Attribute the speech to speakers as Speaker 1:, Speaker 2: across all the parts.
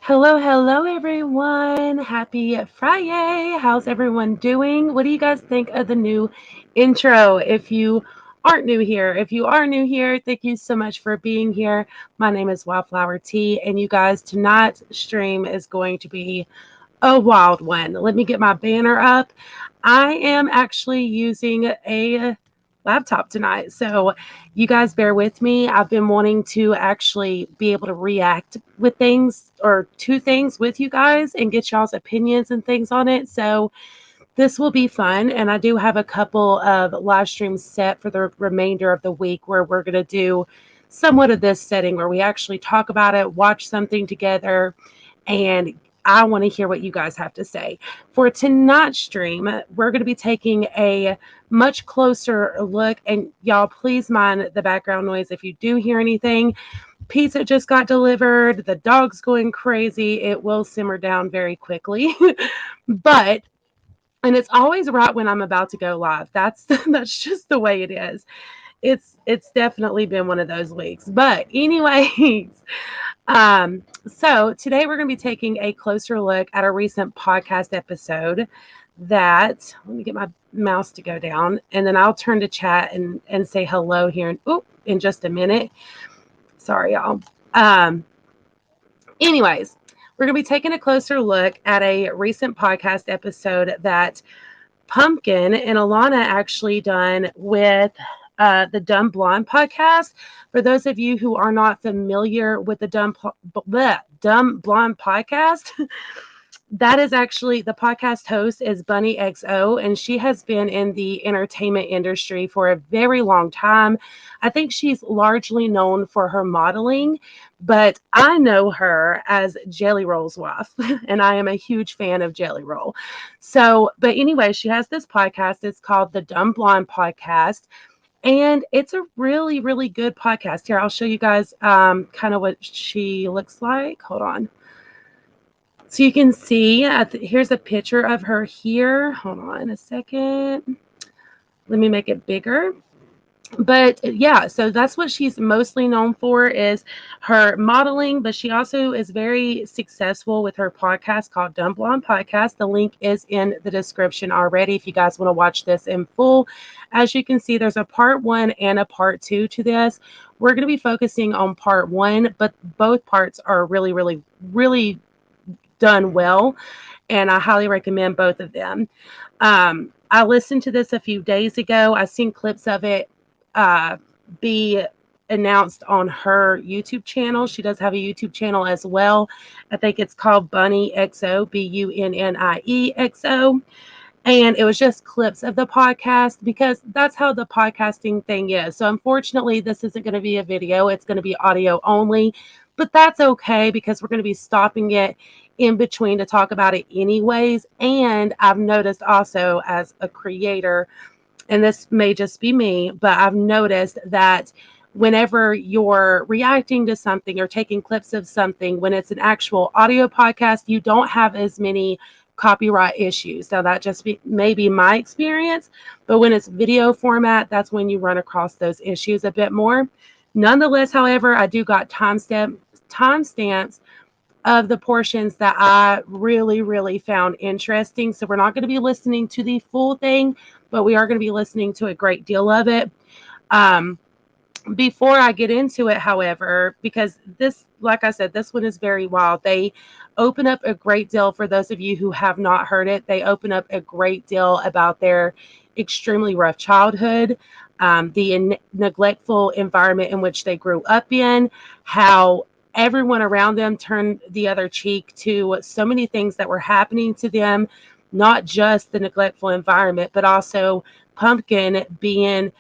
Speaker 1: Hello, hello, everyone. Happy Friday. How's everyone doing? What do you guys think of the new intro? If you aren't new here, if you are new here, thank you so much for being here. My name is Wildflower Tea, and you guys, tonight's stream is going to be a wild one. Let me get my banner up. I am actually using a laptop tonight. So you guys bear with me. I've been wanting to actually be able to react with things or to things with you guys and get y'all's opinions and things on it. So this will be fun. And I do have a couple of live streams set for the remainder of the week where we're going to do somewhat of this setting where we actually talk about it, watch something together, and I want to hear what you guys have to say. For tonight's stream, we're going to be taking a much closer look, and y'all, please mind the background noise if you do hear anything. Pizza just got delivered, the dog's going crazy. It will simmer down very quickly, but and it's always right when I'm about to go live. That's just the way it is. It's definitely been one of those weeks. But anyways, so today we're going to be taking a closer look at a recent podcast episode that let me get my mouse to go down and then I'll turn to chat and say hello here in just a minute. Sorry, y'all. Um, anyways, we're going to be taking a closer look at a recent podcast episode that Pumpkin and Alana actually done with the Dumb Blonde podcast. For those of you who are not familiar with the Dumb Blonde podcast, that is actually the podcast host is Bunny XO, and she has been in the entertainment industry for a very long time. I think she's largely known for her modeling, but I know her as Jelly Roll's wife, and I am a huge fan of Jelly Roll. So, but anyway, she has this podcast. It's called the Dumb Blonde Podcast. And it's a really, really good podcast. Here, I'll show you guys kind of what she looks like. Hold on. So you can see, here's a picture of her here. Hold on a second. Let me make it bigger. But yeah, so that's what she's mostly known for is her modeling, but she also is very successful with her podcast called Dumb Blonde Podcast. The link is in the description already if you guys want to watch this in full. As you can see, there's a part one and a part two to this. We're going to be focusing on part one, but both parts are really, really, really done well, and I highly recommend both of them. I listened to this a few days ago. I seen clips of it uh, be announced on her YouTube channel. She does have a YouTube channel as well. I think it's called Bunny XO, BUNNIEXO. And it was just clips of the podcast because that's how the podcasting thing is. So unfortunately, this isn't going to be a video. It's going to be audio only, but that's okay because we're going to be stopping it in between to talk about it anyways. And I've noticed also as a creator, and this may just be me, but I've noticed that whenever you're reacting to something or taking clips of something, when it's an actual audio podcast, you don't have as many copyright issues. Now that just may be my experience, but when it's video format, that's when you run across those issues a bit more. Nonetheless, however, I do got timestamps of the portions that I really, really found interesting. So we're not going to be listening to the full thing, but we are going to be listening to a great deal of it. Before I get into it, however, because this, like I said, this one is very wild. They open up a great deal for those of you who have not heard it. They open up a great deal about their extremely rough childhood, the neglectful environment in which they grew up in, how everyone around them turned the other cheek to so many things that were happening to them, not just the neglectful environment, but also Pumpkin being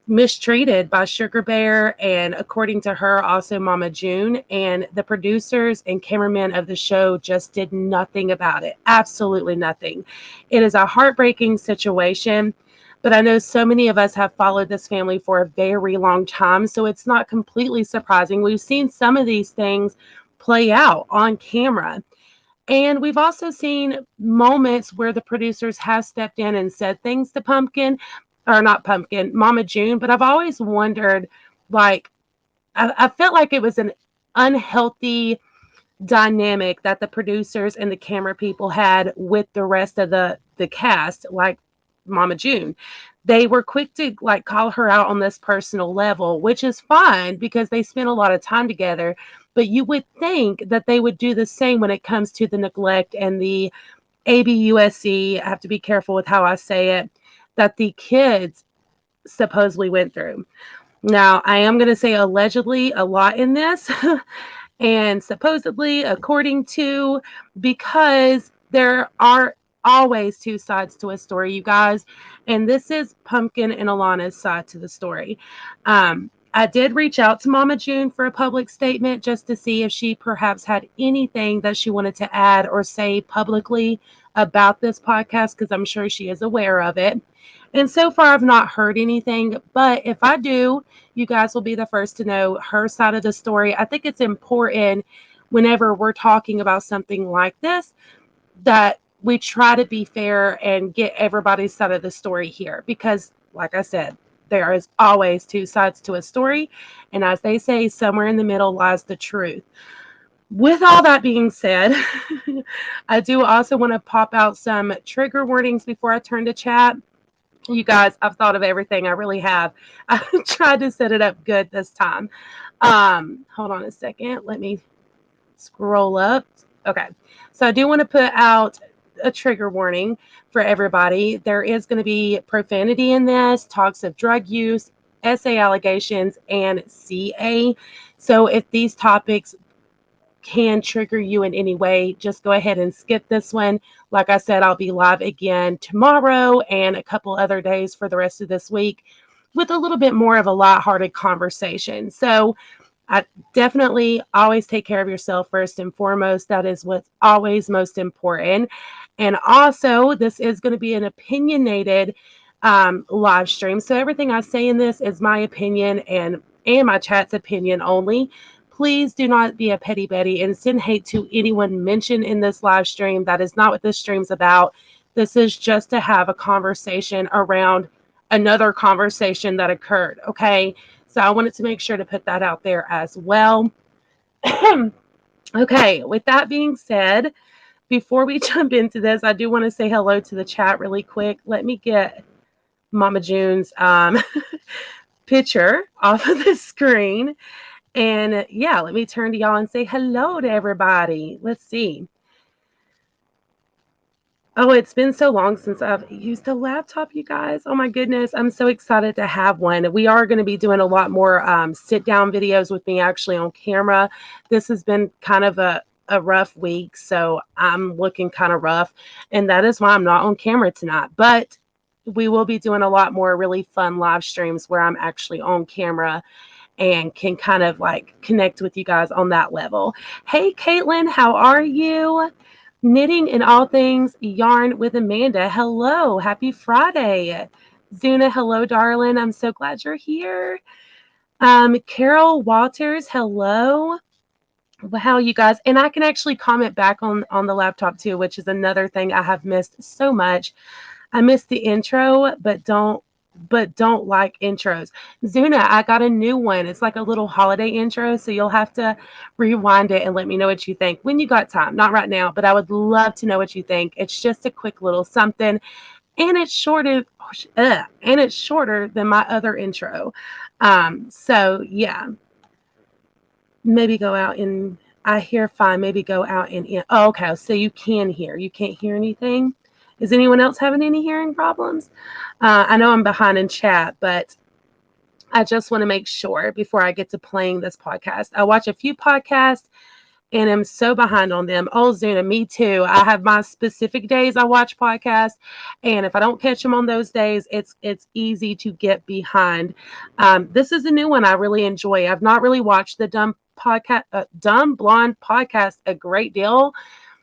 Speaker 1: mistreated by Sugar Bear and, according to her, also Mama June. And the producers and cameramen of the show just did nothing about it. Absolutely nothing. It is a heartbreaking situation, but I know so many of us have followed this family for a very long time, so it's not completely surprising. We've seen some of these things play out on camera. And we've also seen moments where the producers have stepped in and said things to Pumpkin, or not Pumpkin, Mama June. But I've always wondered, like, I felt like it was an unhealthy dynamic that the producers and the camera people had with the rest of the cast, like Mama June. They were quick to like call her out on this personal level, which is fine because they spent a lot of time together. But you would think that they would do the same when it comes to the neglect and the ABUSC. I have to be careful with how I say it, that the kids supposedly went through. Now, I am going to say allegedly a lot in this, and supposedly, according to, because there are always two sides to a story, you guys. And this is Pumpkin and Alana's side to the story. I did reach out to Mama June for a public statement just to see if she perhaps had anything that she wanted to add or say publicly about this podcast, because I'm sure she is aware of it. And so far, I've not heard anything. But if I do, you guys will be the first to know her side of the story. I think it's important whenever we're talking about something like this that we try to be fair and get everybody's side of the story here, because, like I said, there is always two sides to a story. And as they say, somewhere in the middle lies the truth. With all that being said, I do also want to pop out some trigger warnings before I turn to chat. You guys, I've thought of everything. I really have. I tried to set it up good this time. Hold on a second. Let me scroll up. Okay. So I do want to put out a trigger warning for everybody. There is going to be profanity in this, talks of drug use, SA allegations, and CA. So if these topics can trigger you in any way, just go ahead and skip this one. Like I said, I'll be live again tomorrow and a couple other days for the rest of this week with a little bit more of a lighthearted conversation. So I definitely always take care of yourself first and foremost. That is what's always most important. And also, this is going to be an opinionated live stream. So everything I say in this is my opinion and my chat's opinion only. Please do not be a petty Betty and send hate to anyone mentioned in this live stream. That is not what this stream's about. This is just to have a conversation around another conversation that occurred. Okay. So I wanted to make sure to put that out there as well. Okay. With that being said, before we jump into this, I do want to say hello to the chat really quick. Let me get Mama June's picture off of the screen. And yeah, let me turn to y'all and say hello to everybody. Let's see. Oh, it's been so long since I've used a laptop, you guys. Oh my goodness. I'm so excited to have one. We are going to be doing a lot more sit down videos with me actually on camera. This has been kind of a rough week, so I'm looking kind of rough. And that is why I'm not on camera tonight. But we will be doing a lot more really fun live streams where I'm actually on camera and can kind of like connect with you guys on that level. Hey, Caitlin, how are you? Knitting and all things yarn with Amanda. Hello, happy Friday. Zuna, hello, darling. I'm so glad you're here. Carol Walters, hello. How you guys? And I can actually comment back on the laptop too, which is another thing I have missed so much. I missed the intro, but don't like intros. Zuna, I got a new one. It's like a little holiday intro, so you'll have to rewind it and let me know what you think when you got time. Not right now, but I would love to know what you think. It's just a quick little something, and it's shorter than my other intro. So yeah, maybe go out and I hear fine. Maybe go out and in. Oh, okay. So you can hear. You can't hear anything. Is anyone else having any hearing problems? I know I'm behind in chat, but I just want to make sure before I get to playing this podcast. I watch a few podcasts and I'm so behind on them. Oh, Zuna, me too. I have my specific days I watch podcasts, and if I don't catch them on those days, it's easy to get behind. This is a new one I really enjoy. I've not really watched the Dumb Blonde podcast a great deal,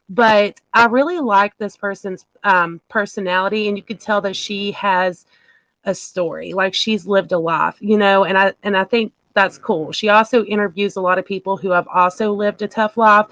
Speaker 1: but I really like this person's personality, and you could tell that she has a story, like she's lived a life, and I think that's cool. She also interviews a lot of people who have also lived a tough life,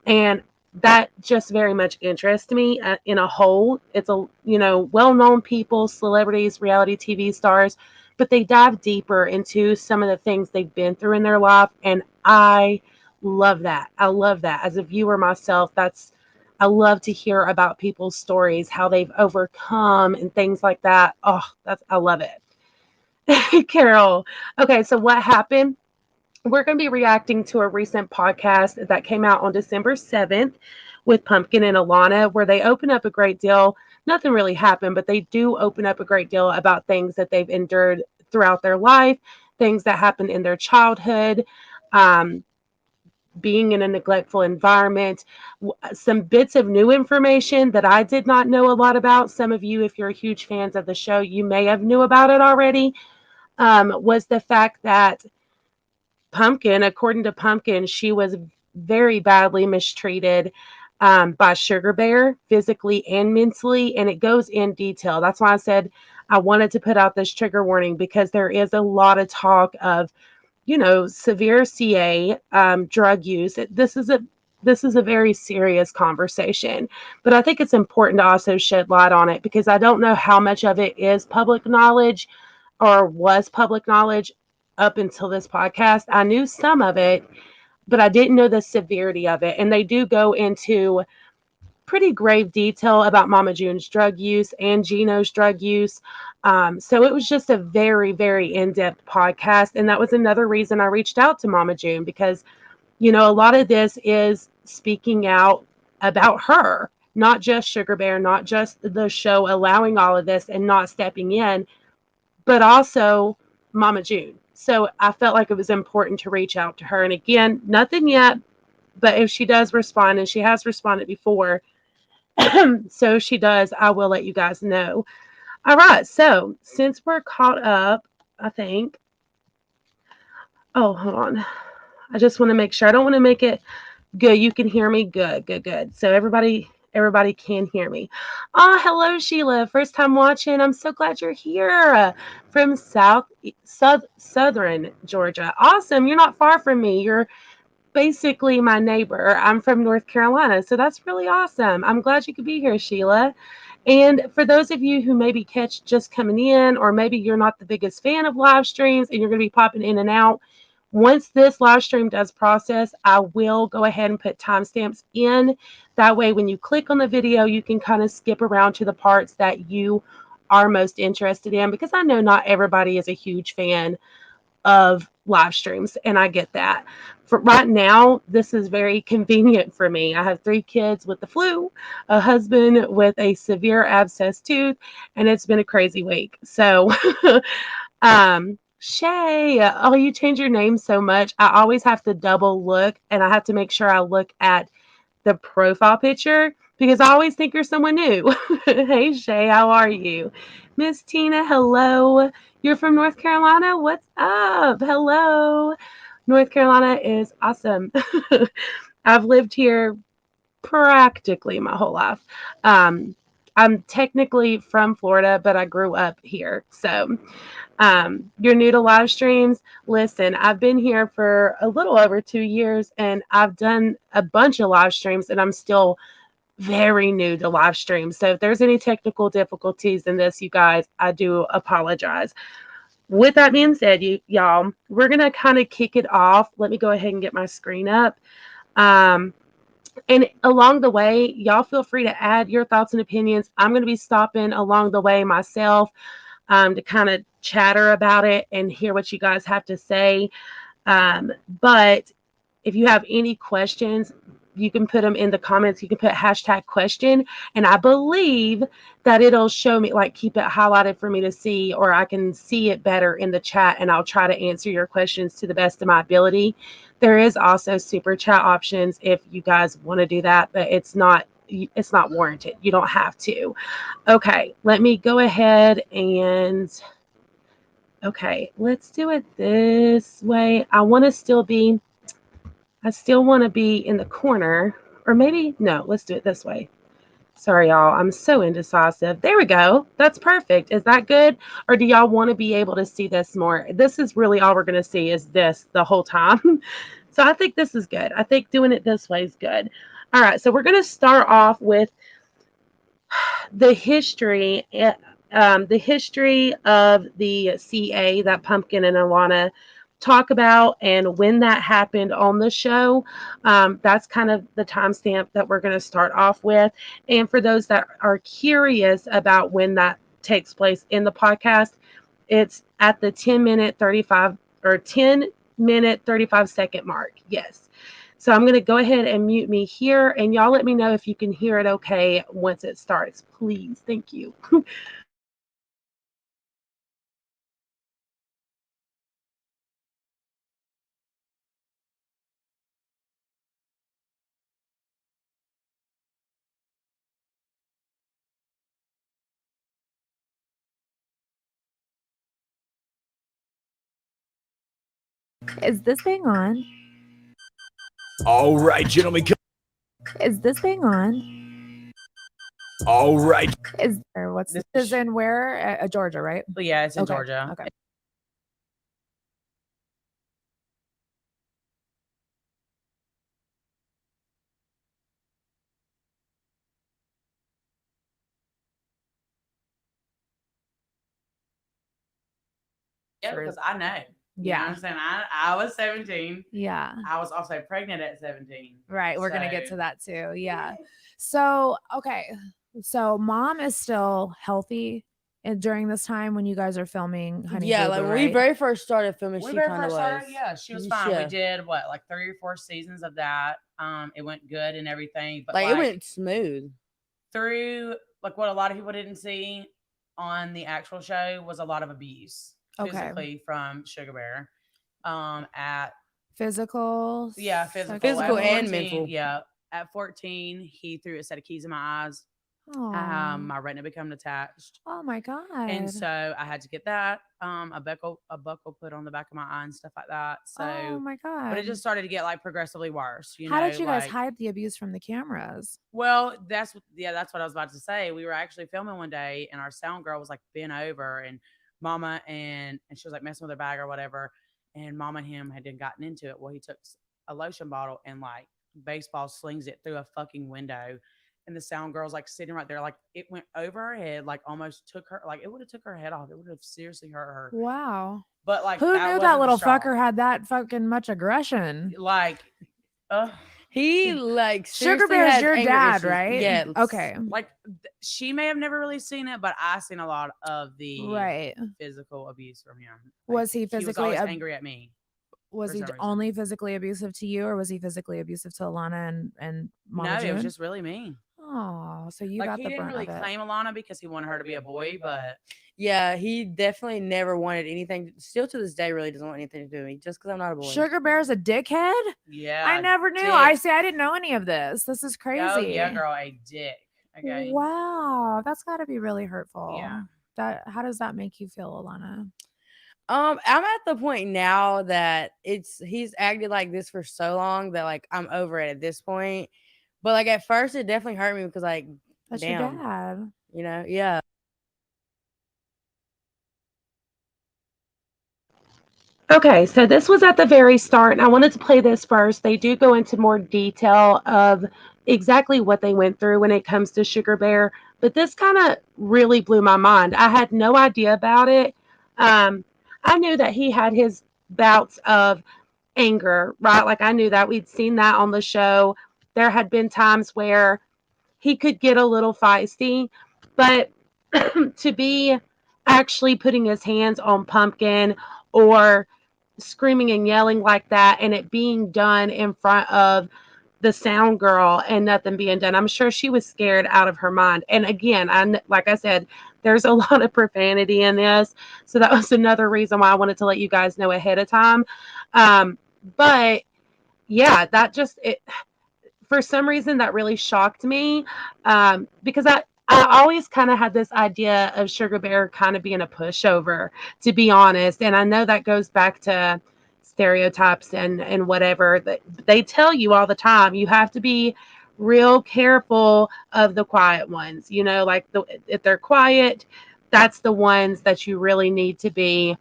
Speaker 1: and that just very much interests me in a whole. It's well-known people, celebrities, reality TV stars, but they dive deeper into some of the things they've been through in their life, and I Love that. I love that. As a viewer myself, I love to hear about people's stories, how they've overcome and things like that. Oh, I love it. Carol. Okay, so what happened? We're going to be reacting to a recent podcast that came out on December 7th with Pumpkin and Alana, where they open up a great deal. Nothing really happened, but they do open up a great deal about things that they've endured throughout their life, things that happened in their childhood, um, being in a neglectful environment, some bits of new information that I did not know a lot about. Some of you, if you're huge fans of the show, you may have knew about it already. Was the fact that Pumpkin, according to Pumpkin, she was very badly mistreated by Sugar Bear, physically and mentally, and it goes in detail. That's why I said I wanted to put out this trigger warning, because there is a lot of talk of, severe CA, drug use. This is a very serious conversation, but I think it's important to also shed light on it, because I don't know how much of it is public knowledge or was public knowledge up until this podcast. I knew some of it, but I didn't know the severity of it. And they do go into pretty grave detail about Mama June's drug use and Gino's drug use. So it was just a very, very in-depth podcast. And that was another reason I reached out to Mama June, because, a lot of this is speaking out about her, not just Sugar Bear, not just the show allowing all of this and not stepping in, but also Mama June. So I felt like it was important to reach out to her. And again, nothing yet, but if she does respond, and she has responded before, so she does, I will let you guys know. All right. So since we're caught up, I think. Oh, hold on. I just want to make sure. I don't want to make it good. You can hear me. Good, good, good. So everybody can hear me. Oh, hello, Sheila. First time watching. I'm so glad you're here from southern Georgia. Awesome. You're not far from me. You're basically my neighbor. I'm from North Carolina, so that's really awesome. I'm glad you could be here, Sheila. And for those of you who maybe catch just coming in, or maybe you're not the biggest fan of live streams and you're going to be popping in and out, once this live stream does process, I will go ahead and put timestamps in. That way, when you click on the video, you can kind of skip around to the parts that you are most interested in, because I know not everybody is a huge fan of live streams, and I get that. For right now, this is very convenient for me. I have 3 kids with the flu, a husband with a severe abscess tooth, and it's been a crazy week. So Shay, oh, you change your name so much. I always have to double look, and I have to make sure I look at the profile picture, because I always think you're someone new. Hey, Shay, how are you? Miss Tina, hello. You're from North Carolina? What's up? Hello. North Carolina is awesome. I've lived here practically my whole life. Um, I'm technically from Florida, but I grew up here. So you're new to live streams. Listen, I've been here for a little over 2 years, and I've done a bunch of live streams, and I'm still very new to live streams. So if there's any technical difficulties in this, you guys, I do apologize. With that being said, y'all, we're going to kind of kick it off. Let me go ahead and get my screen up. And along the way, y'all feel free to add your thoughts and opinions. I'm going to be stopping along the way myself, to kind of chatter about it and hear what you guys have to say. But if you have any questions, you can put them in the comments. You can put #question, and I believe that it'll show me, like, keep it highlighted for me to see, or I can see it better in the chat, and I'll try to answer your questions to the best of my ability. There is also super chat options if you guys want to do that, but it's not warranted. You don't have to. Okay, let me go ahead and okay, let's do it this way. I still want to be in the corner, or maybe, no, let's do it this way. Sorry, y'all. I'm so indecisive. There we go. That's perfect. Is that good? Or do y'all want to be able to see this more? This is really all we're going to see is this the whole time. So I think this is good. I think doing it this way is good. All right. So we're going to start off with the history of the CA that Pumpkin and Alana talk about and when that happened on the show. That's kind of the timestamp that we're going to start off with. And for those that are curious about when that takes place in the podcast, it's at the 10-minute 35 or 10-minute 35-second mark. Yes. So I'm going to go ahead and mute me here, and y'all let me know if you can hear it okay once it starts, please. Thank you.
Speaker 2: Is this thing on?
Speaker 3: All right, gentlemen.
Speaker 2: Is this thing on?
Speaker 3: All right.
Speaker 2: Is there what's this is in where? Georgia, right?
Speaker 4: But yeah, it's in
Speaker 2: Okay.
Speaker 4: Georgia.
Speaker 2: Okay.
Speaker 4: Yeah, because I know. You know what I'm saying? I was 17.
Speaker 2: Yeah.
Speaker 4: I was also pregnant at 17.
Speaker 2: Right. We're going to get to that too. Yeah. So, okay. So mom is still healthy during this time when you guys are filming Honey
Speaker 5: Yeah,
Speaker 2: Boo
Speaker 5: like
Speaker 2: Boo,
Speaker 5: when
Speaker 2: right?
Speaker 5: we very first started filming,
Speaker 4: When
Speaker 5: she
Speaker 4: we very
Speaker 5: kind of
Speaker 4: first
Speaker 5: was.
Speaker 4: started, yeah, she was fine. We did what, like 3 or 4 seasons of that. It went good and everything, but
Speaker 5: like it went smooth.
Speaker 4: Through like what a lot of people didn't see on the actual show was a lot of abuse physically from Sugar Bear. At
Speaker 2: physical,
Speaker 5: physical and mental.
Speaker 4: Yeah, at 14, he threw a set of keys in my eyes. My retina became detached.
Speaker 2: Oh my god!
Speaker 4: And so I had to get that a buckle put on the back of my eye and stuff like that. So
Speaker 2: oh my god!
Speaker 4: But it just started to get like progressively worse.
Speaker 2: How did you guys hide the abuse from the cameras?
Speaker 4: Well, that's what I was about to say. We were actually filming one day, and our sound girl was like bent over, and Mama and she was like messing with her bag or whatever, and Mama and him had gotten into it. Well, he took a lotion bottle and like baseball slings it through a fucking window. And the sound girl's like sitting right there, like it went over her head, like almost took her, like it would have took her head off. It would have seriously hurt her.
Speaker 2: Wow.
Speaker 4: But like,
Speaker 2: who knew that little fucker had that fucking much aggression?
Speaker 4: Like,
Speaker 5: he like
Speaker 2: Sugar Bear's your dad,
Speaker 5: issues.
Speaker 2: right?
Speaker 5: Yeah.
Speaker 2: Okay.
Speaker 4: Like she may have never really seen it, but I seen a lot of the physical abuse from him. Like,
Speaker 2: was he physically
Speaker 4: he was angry at me?
Speaker 2: Was he only physically abusive to you, or was he physically abusive to Alana and Mama June?
Speaker 4: No, it was just really me.
Speaker 2: Oh, so you
Speaker 4: like,
Speaker 2: got the brunt of it.
Speaker 4: He didn't really claim Alana because he wanted her to be a boy, but
Speaker 5: yeah, he definitely never wanted anything. Still to this day, really doesn't want anything to do with me just because I'm not a boy.
Speaker 2: Sugar Bear's a dickhead?
Speaker 4: Yeah,
Speaker 2: I never knew. I didn't know any of this. This is crazy.
Speaker 4: Oh yeah, girl, a dick. Okay.
Speaker 2: Wow, that's got to be really hurtful.
Speaker 4: Yeah.
Speaker 2: How does that make you feel, Alana?
Speaker 5: I'm at the point now that he's acted like this for so long that like I'm over it at this point. But like at first it definitely hurt me because like
Speaker 2: that's
Speaker 5: damn,
Speaker 2: your dad.
Speaker 5: You know, yeah.
Speaker 1: Okay, so this was at the very start, and I wanted to play this first. They do go into more detail of exactly what they went through when it comes to Sugar Bear, but this kind of really blew my mind. I had no idea about it. I knew that he had his bouts of anger, right? Like I knew that we'd seen that on the show. There had been times where he could get a little feisty, but to be actually putting his hands on Pumpkin or screaming and yelling like that and it being done in front of the sound girl and nothing being done, I'm sure she was scared out of her mind. And again, like I said, there's a lot of profanity in this, so that was another reason why I wanted to let you guys know ahead of time. But yeah, that just for some reason that really shocked me, because I always kind of had this idea of Sugar Bear kind of being a pushover, to be honest. And I know that goes back to stereotypes and whatever that they tell you all the time. You have to be real careful of the quiet ones. You know, like if they're quiet, that's the ones that you really need to be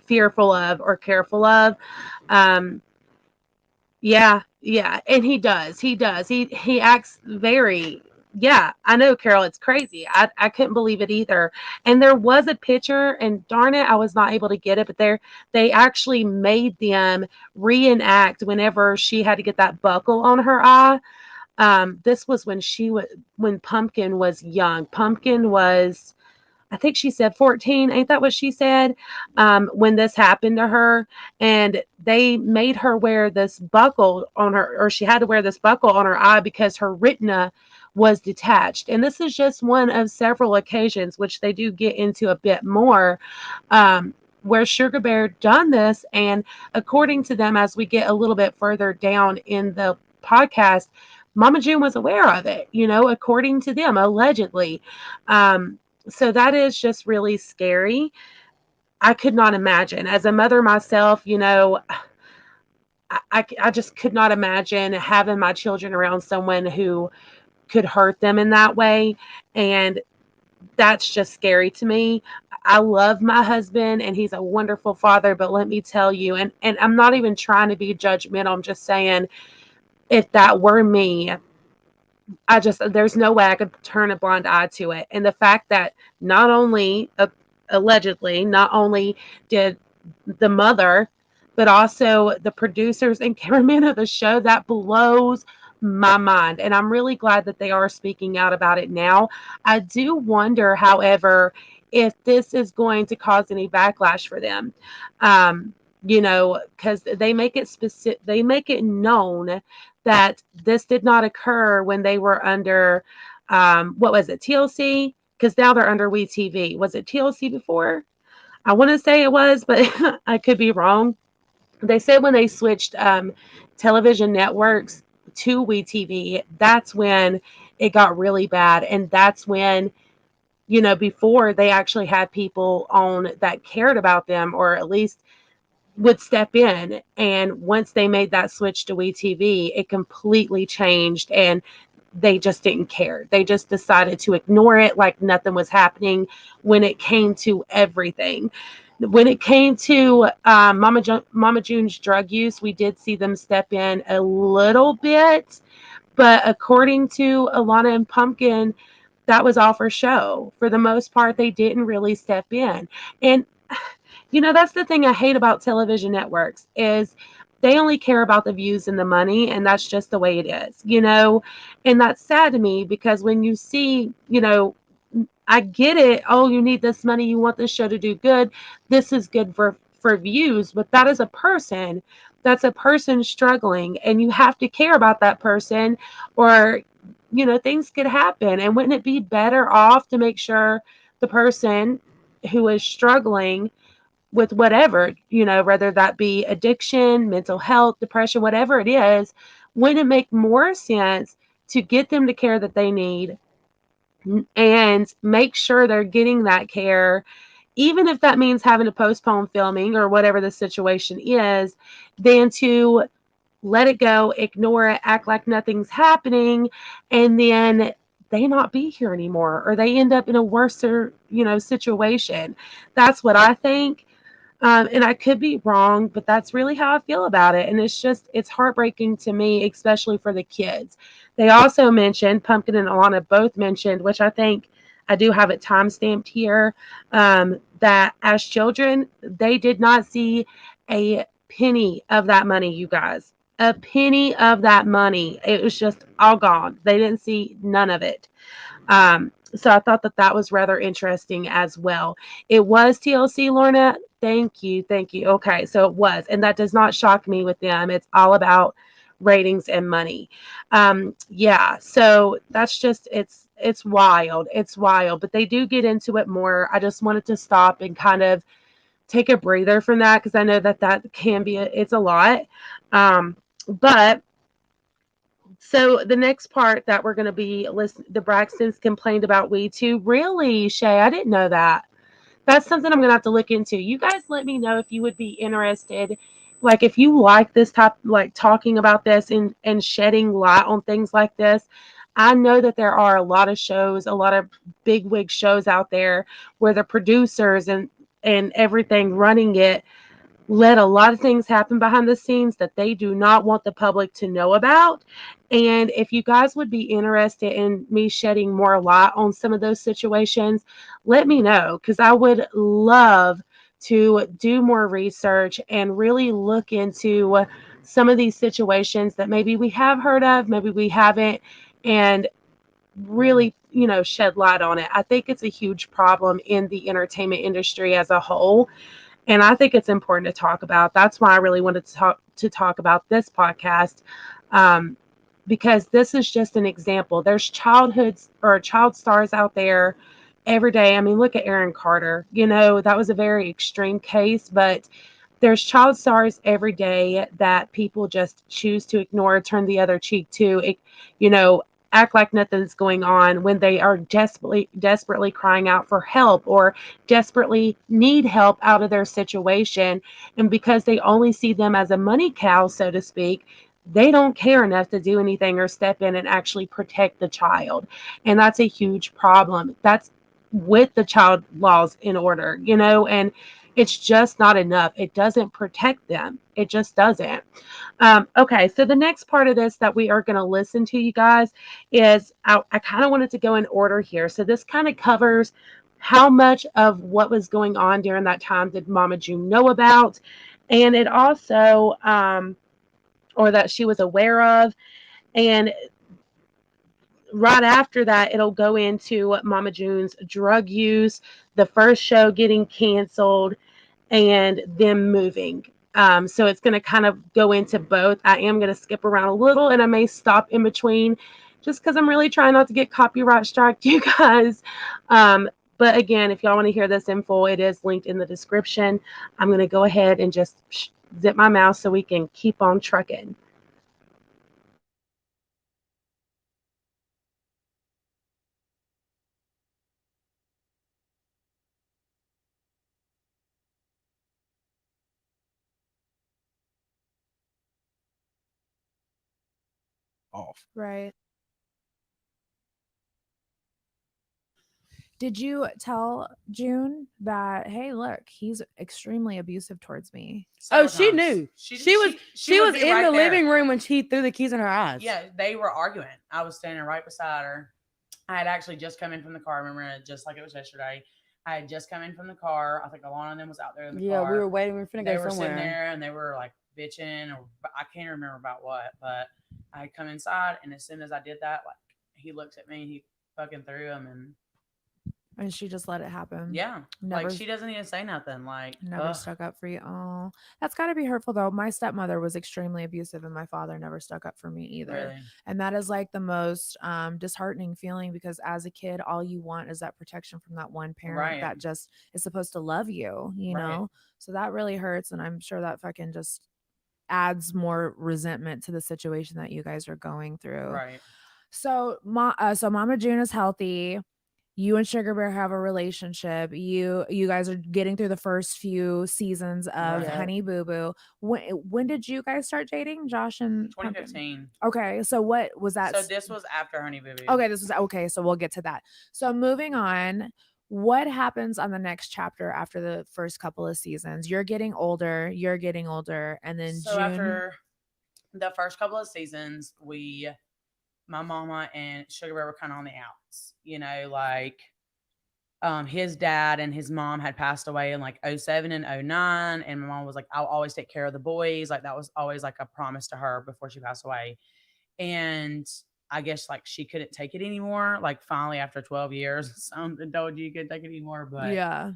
Speaker 1: fearful of or careful of. Yeah, and he does. He acts very Yeah, I know, Carol. It's crazy. I couldn't believe it either. And there was a picture, and darn it, I was not able to get it. But they actually made them reenact whenever she had to get that buckle on her eye. This was when Pumpkin was young. Pumpkin was, I think she said 14. Ain't that what she said? When this happened to her. And they made her wear this buckle on her, or she had to wear this buckle on her eye because her retina was detached. And this is just one of several occasions, which they do get into a bit more, where Sugar Bear done this. And according to them, as we get a little bit further down in the podcast, Mama June was aware of it, according to them, allegedly. Um, so that is just really scary. I could not imagine. As a mother myself, I just could not imagine having my children around someone who could hurt them in that way. And that's just scary to me. I love my husband and he's a wonderful father, but let me tell you, and I'm not even trying to be judgmental. I'm just saying, if that were me, there's no way I could turn a blind eye to it. And the fact that not only, allegedly, not only did the mother, but also the producers and cameramen of the show, that blows my mind. And I'm really glad that they are speaking out about it now. I do wonder, however, if this is going to cause any backlash for them. Because they make it known that this did not occur when they were under, what was it, TLC? Because now they're under WeTV. Was it TLC before? I want to say it was, but I could be wrong. They said when they switched television networks to WeTV, that's when it got really bad. And that's when, before they actually had people on that cared about them, or at least would step in. And once they made that switch to WeTV, it completely changed, and they just didn't care. They just decided to ignore it like nothing was happening when it came to everything. When it came to Mama June's drug use, we did see them step in a little bit, but according to Alana and Pumpkin, that was all for show. For the most part, they didn't really step in. And that's the thing I hate about television networks is they only care about the views and the money, and that's just the way it is. And that's sad to me because when you see, I get it. Oh, you need this money. You want this show to do good. This is good for views, but that is a person. That's a person struggling, and you have to care about that person, or things could happen. And wouldn't it be better off to make sure the person who is struggling with whatever, whether that be addiction, mental health, depression, whatever it is, wouldn't it make more sense to get them the care that they need and make sure they're getting that care, even if that means having to postpone filming or whatever the situation is, than to let it go, ignore it, act like nothing's happening, and then they not be here anymore, or they end up in a worser, situation. That's what I think. And I could be wrong, but that's really how I feel about it. And it's heartbreaking to me, especially for the kids. They also mentioned, Pumpkin and Alana both mentioned, which I think I do have it time stamped here, that as children, they did not see a penny of that money, you guys. A penny of that money. It was just all gone. They didn't see none of it. So I thought that was rather interesting as well. It was TLC, Lorna. Thank you. Thank you. Okay. So it was. And that does not shock me with them. It's all about ratings and money. Yeah. So that's just, it's wild. It's wild. But they do get into it more. I just wanted to stop and kind of take a breather from that because I know that can be, it's a lot. But so the next part that we're going to be listening, the Braxtons complained about weed too. Really, Shay? I didn't know that. That's something I'm going to have to look into. You guys let me know if you would be interested. Like if you like this type, like talking about this and shedding light on things like this. I know that there are a lot of shows, a lot of big wig shows out there where the producers and everything running it let a lot of things happen behind the scenes that they do not want the public to know about. And if you guys would be interested in me shedding more light on some of those situations, let me know, because I would love to do more research and really look into some of these situations that maybe we have heard of, maybe we haven't, and really, shed light on it. I think it's a huge problem in the entertainment industry as a whole, and I think it's important to talk about. That's why I really wanted to talk about this podcast, um, because this is just an example. There's childhoods or child stars out there every day. I mean, look at Aaron Carter. That was a very extreme case, but there's child stars every day that people just choose to ignore, turn the other cheek to, you know, act like nothing's going on when they are desperately crying out for help or desperately need help out of their situation. And because they only see them as a money cow, so to speak, they don't care enough to do anything or step in and actually protect the child. And that's a huge problem. That's with the child laws in order, and it's just not enough. It doesn't protect them. It just doesn't. Okay, so the next part of this that we are going to listen to, you guys, is I kind of wanted to go in order here. So this kind of covers how much of what was going on during that time did Mama June know about, and it also, or that she was aware of. And right after that, it'll go into Mama June's drug use, the first show getting canceled, and them moving. So it's going to kind of go into both. I am going to skip around a little, and I may stop in between just because I'm really trying not to get copyright striked, you guys. But again, if y'all want to hear this info, it is linked in the description. I'm going to go ahead and just zip my mouse so we can keep on trucking.
Speaker 3: Off.
Speaker 2: Right. Did you tell June that, hey, look, he's extremely abusive towards me?
Speaker 5: Oh,
Speaker 4: Several
Speaker 5: she
Speaker 4: times.
Speaker 5: knew. She
Speaker 4: would
Speaker 5: was
Speaker 4: be
Speaker 5: in
Speaker 4: right
Speaker 5: the
Speaker 4: there.
Speaker 5: living room when she threw the keys in her eyes.
Speaker 4: Yeah, they were arguing. I was standing right beside her. I had actually just come in from the car. I remember it just like it was yesterday. I had just come in from the car. I think Alana and them was out there in the
Speaker 5: Yeah,
Speaker 4: car.
Speaker 5: we were waiting. We were finna
Speaker 4: They
Speaker 5: go
Speaker 4: were
Speaker 5: somewhere.
Speaker 4: sitting there and they were like bitching, or I can't remember about what. But I had come inside, and as soon as I did that, like he looks at me, he fucking threw him,
Speaker 2: And she just let it happen.
Speaker 4: yeah,
Speaker 2: Never,
Speaker 4: like she doesn't even say nothing. Like
Speaker 2: never stuck up for you. Oh, that's got to be hurtful though. My stepmother was extremely abusive, and my father never stuck up for me either.
Speaker 4: really,
Speaker 2: And that is like the most disheartening feeling, because as a kid, all you want is that protection from that one parent
Speaker 4: Right.
Speaker 2: that just is supposed to love you,
Speaker 4: Right.
Speaker 2: know? So that really hurts. And I'm sure that fucking just adds more resentment to the situation that you guys are going through.
Speaker 4: right.
Speaker 2: So, so Mama June is healthy. You and Sugar Bear have a relationship. You guys are getting through the first few seasons of
Speaker 4: Right.
Speaker 2: Honey Boo Boo. When did you guys start dating, Josh and Pumpkin?
Speaker 4: 2015.
Speaker 2: Okay, so what was that?
Speaker 4: So this was after Honey Boo Boo.
Speaker 2: Okay, this was okay. So we'll get to that. So moving on, what happens on the next chapter after the first couple of seasons? You're getting older, and then
Speaker 4: So
Speaker 2: June.
Speaker 4: after the first couple of seasons, my mama and Sugar Bear were kind of on the outs. Like his dad and his mom had passed away in like 07 and 09, and my mom was like, I'll always take care of the boys. Like that was always like a promise to her before she passed away. And I guess like she couldn't take it anymore. Like finally after 12 years, something told you couldn't take it anymore. But
Speaker 2: Yeah.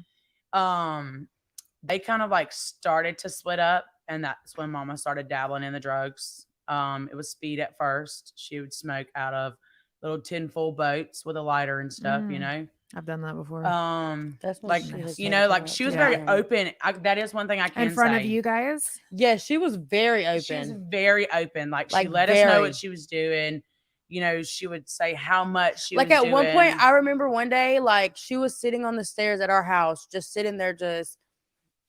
Speaker 4: They kind of like started to split up, and that's when mama started dabbling in the drugs. It was speed at first. She would smoke out of little tinfoil boats with a lighter and stuff,
Speaker 2: I've done that before.
Speaker 5: That's when
Speaker 4: like
Speaker 5: she had
Speaker 4: like
Speaker 5: said
Speaker 4: she was
Speaker 5: that.
Speaker 4: very open. That is one thing I can
Speaker 2: in front
Speaker 4: say.
Speaker 2: of you guys.
Speaker 5: Yeah, she was very open.
Speaker 4: She was very open. Like she
Speaker 5: Like,
Speaker 4: let us know
Speaker 5: very.
Speaker 4: what she was doing. She would say how much she
Speaker 5: Like
Speaker 4: was
Speaker 5: at
Speaker 4: doing.
Speaker 5: one point, I remember one day, like she was sitting on the stairs at our house, just sitting there, just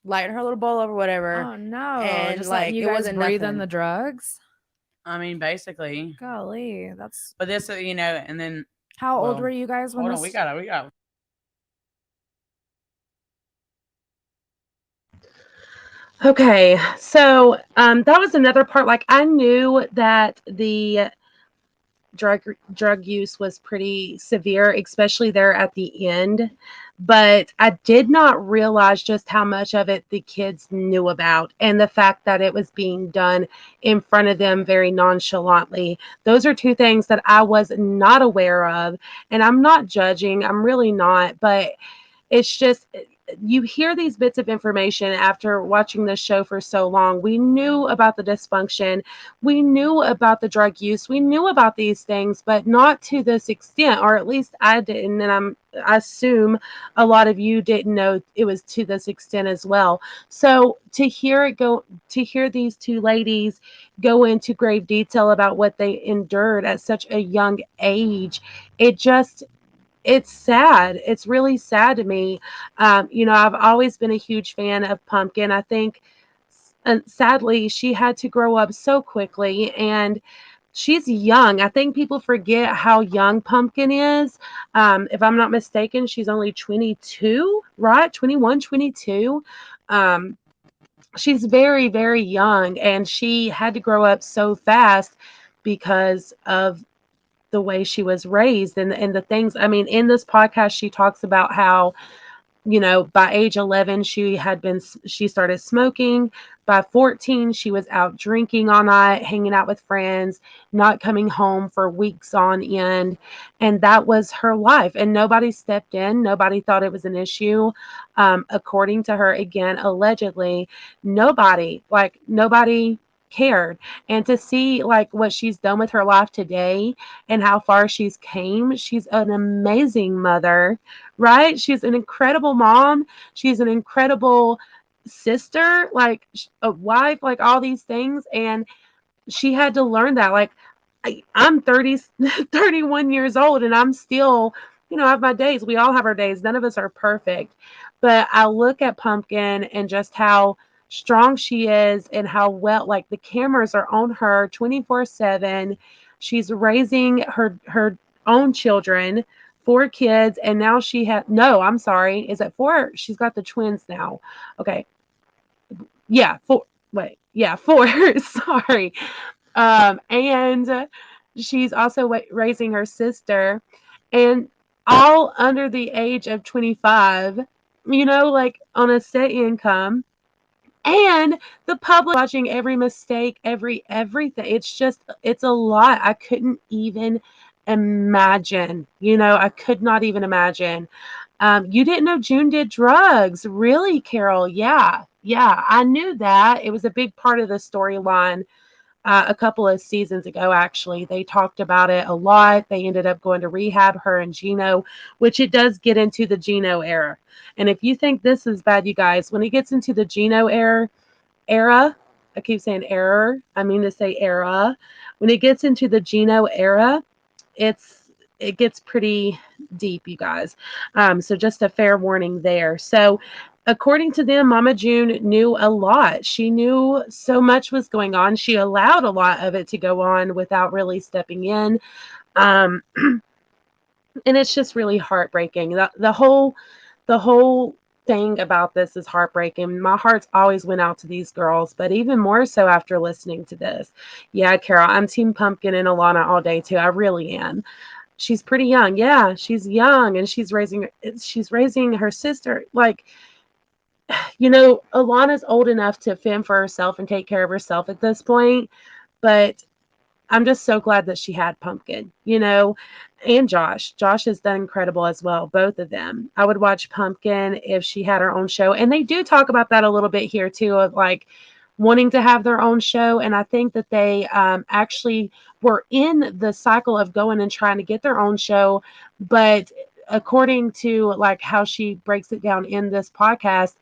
Speaker 5: lighting her little bowl up or whatever.
Speaker 2: Oh no!
Speaker 5: And
Speaker 2: Just
Speaker 5: like
Speaker 2: letting you
Speaker 5: it
Speaker 2: guys
Speaker 5: wasn't
Speaker 2: breathe in
Speaker 5: nothing.
Speaker 2: the drugs.
Speaker 4: I mean, basically.
Speaker 2: Golly, that's.
Speaker 4: But this, and then
Speaker 2: How old were you guys when
Speaker 4: hold
Speaker 2: this?
Speaker 4: on, we got.
Speaker 1: Okay, so that was another part. Like I knew that the drug use was pretty severe, especially there at the end. But I did not realize just how much of it the kids knew about, and the fact that it was being done in front of them very nonchalantly. Those are two things that I was not aware of, and I'm not judging. I'm really not, but it's just you hear these bits of information after watching this show for so long. We knew about the dysfunction, we knew about the drug use, we knew about these things, but not to this extent, or at least I didn't, and I assume a lot of you didn't know it was to this extent as well. So to hear these two ladies go into grave detail about what they endured at such a young age, it just it's sad. It's really sad to me. I've always been a huge fan of Pumpkin. I think, sadly, she had to grow up so quickly, and she's young. I think people forget how young Pumpkin is. If I'm not mistaken, she's only 22, right? 21, 22. Um, she's very, very young, and she had to grow up so fast because of the way she was raised and the things. I mean, in this podcast she talks about how, by age 11 she started smoking. By 14 she was out drinking all night, hanging out with friends, not coming home for weeks on end, and that was her life, and nobody stepped in, nobody thought it was an issue. According to her, again, allegedly, nobody cared. And to see like what she's done with her life today and how far she's an amazing mother, right? She's an incredible mom. She's an incredible sister, like a wife, like all these things. And she had to learn that. Like, I'm 30, 31 years old, and I'm still, I have my days. We all have our days. None of us are perfect. But I look at Pumpkin and just how strong she is and how well, like, the cameras are on her 24/7. She's raising her own children, four kids, and now she had, no, I'm sorry. Is it four? She's got the twins now. Okay. Yeah, four. Wait, yeah, four. Sorry. And she's also raising her sister, and all under the age of 25, like on a set income. And the public watching every mistake, everything. It's a lot. I couldn't even imagine. I could not even imagine. You didn't know June did drugs. Really, Carol? Yeah. Yeah, I knew that. It was a big part of the storyline a couple of seasons ago, actually. They talked about it a lot. They ended up going to rehab, her and Gino, which it does get into the Gino era. And if you think this is bad, you guys, when it gets into the Gino era, I keep saying error, I mean to say era. When it gets into the Gino era, it gets pretty deep, you guys. So just a fair warning there. So according to them, Mama June knew a lot. She knew so much was going on. She allowed a lot of it to go on without really stepping in. Um, and it's just really heartbreaking. The whole thing about this is heartbreaking. My heart's always went out to these girls, but even more so after listening to this. Yeah, Carol, I'm Team Pumpkin and Alana all day too. I really am. She's pretty young. Yeah, she's young, and she's raising her sister. Like, Alana's old enough to fend for herself and take care of herself at this point, but I'm just so glad that she had Pumpkin, and Josh. Josh has done incredible as well, both of them. I would watch Pumpkin if she had her own show. And they do talk about that a little bit here, too, of like wanting to have their own show. And I think that they actually were in the cycle of going and trying to get their own show. But according to like how she breaks it down in this podcast,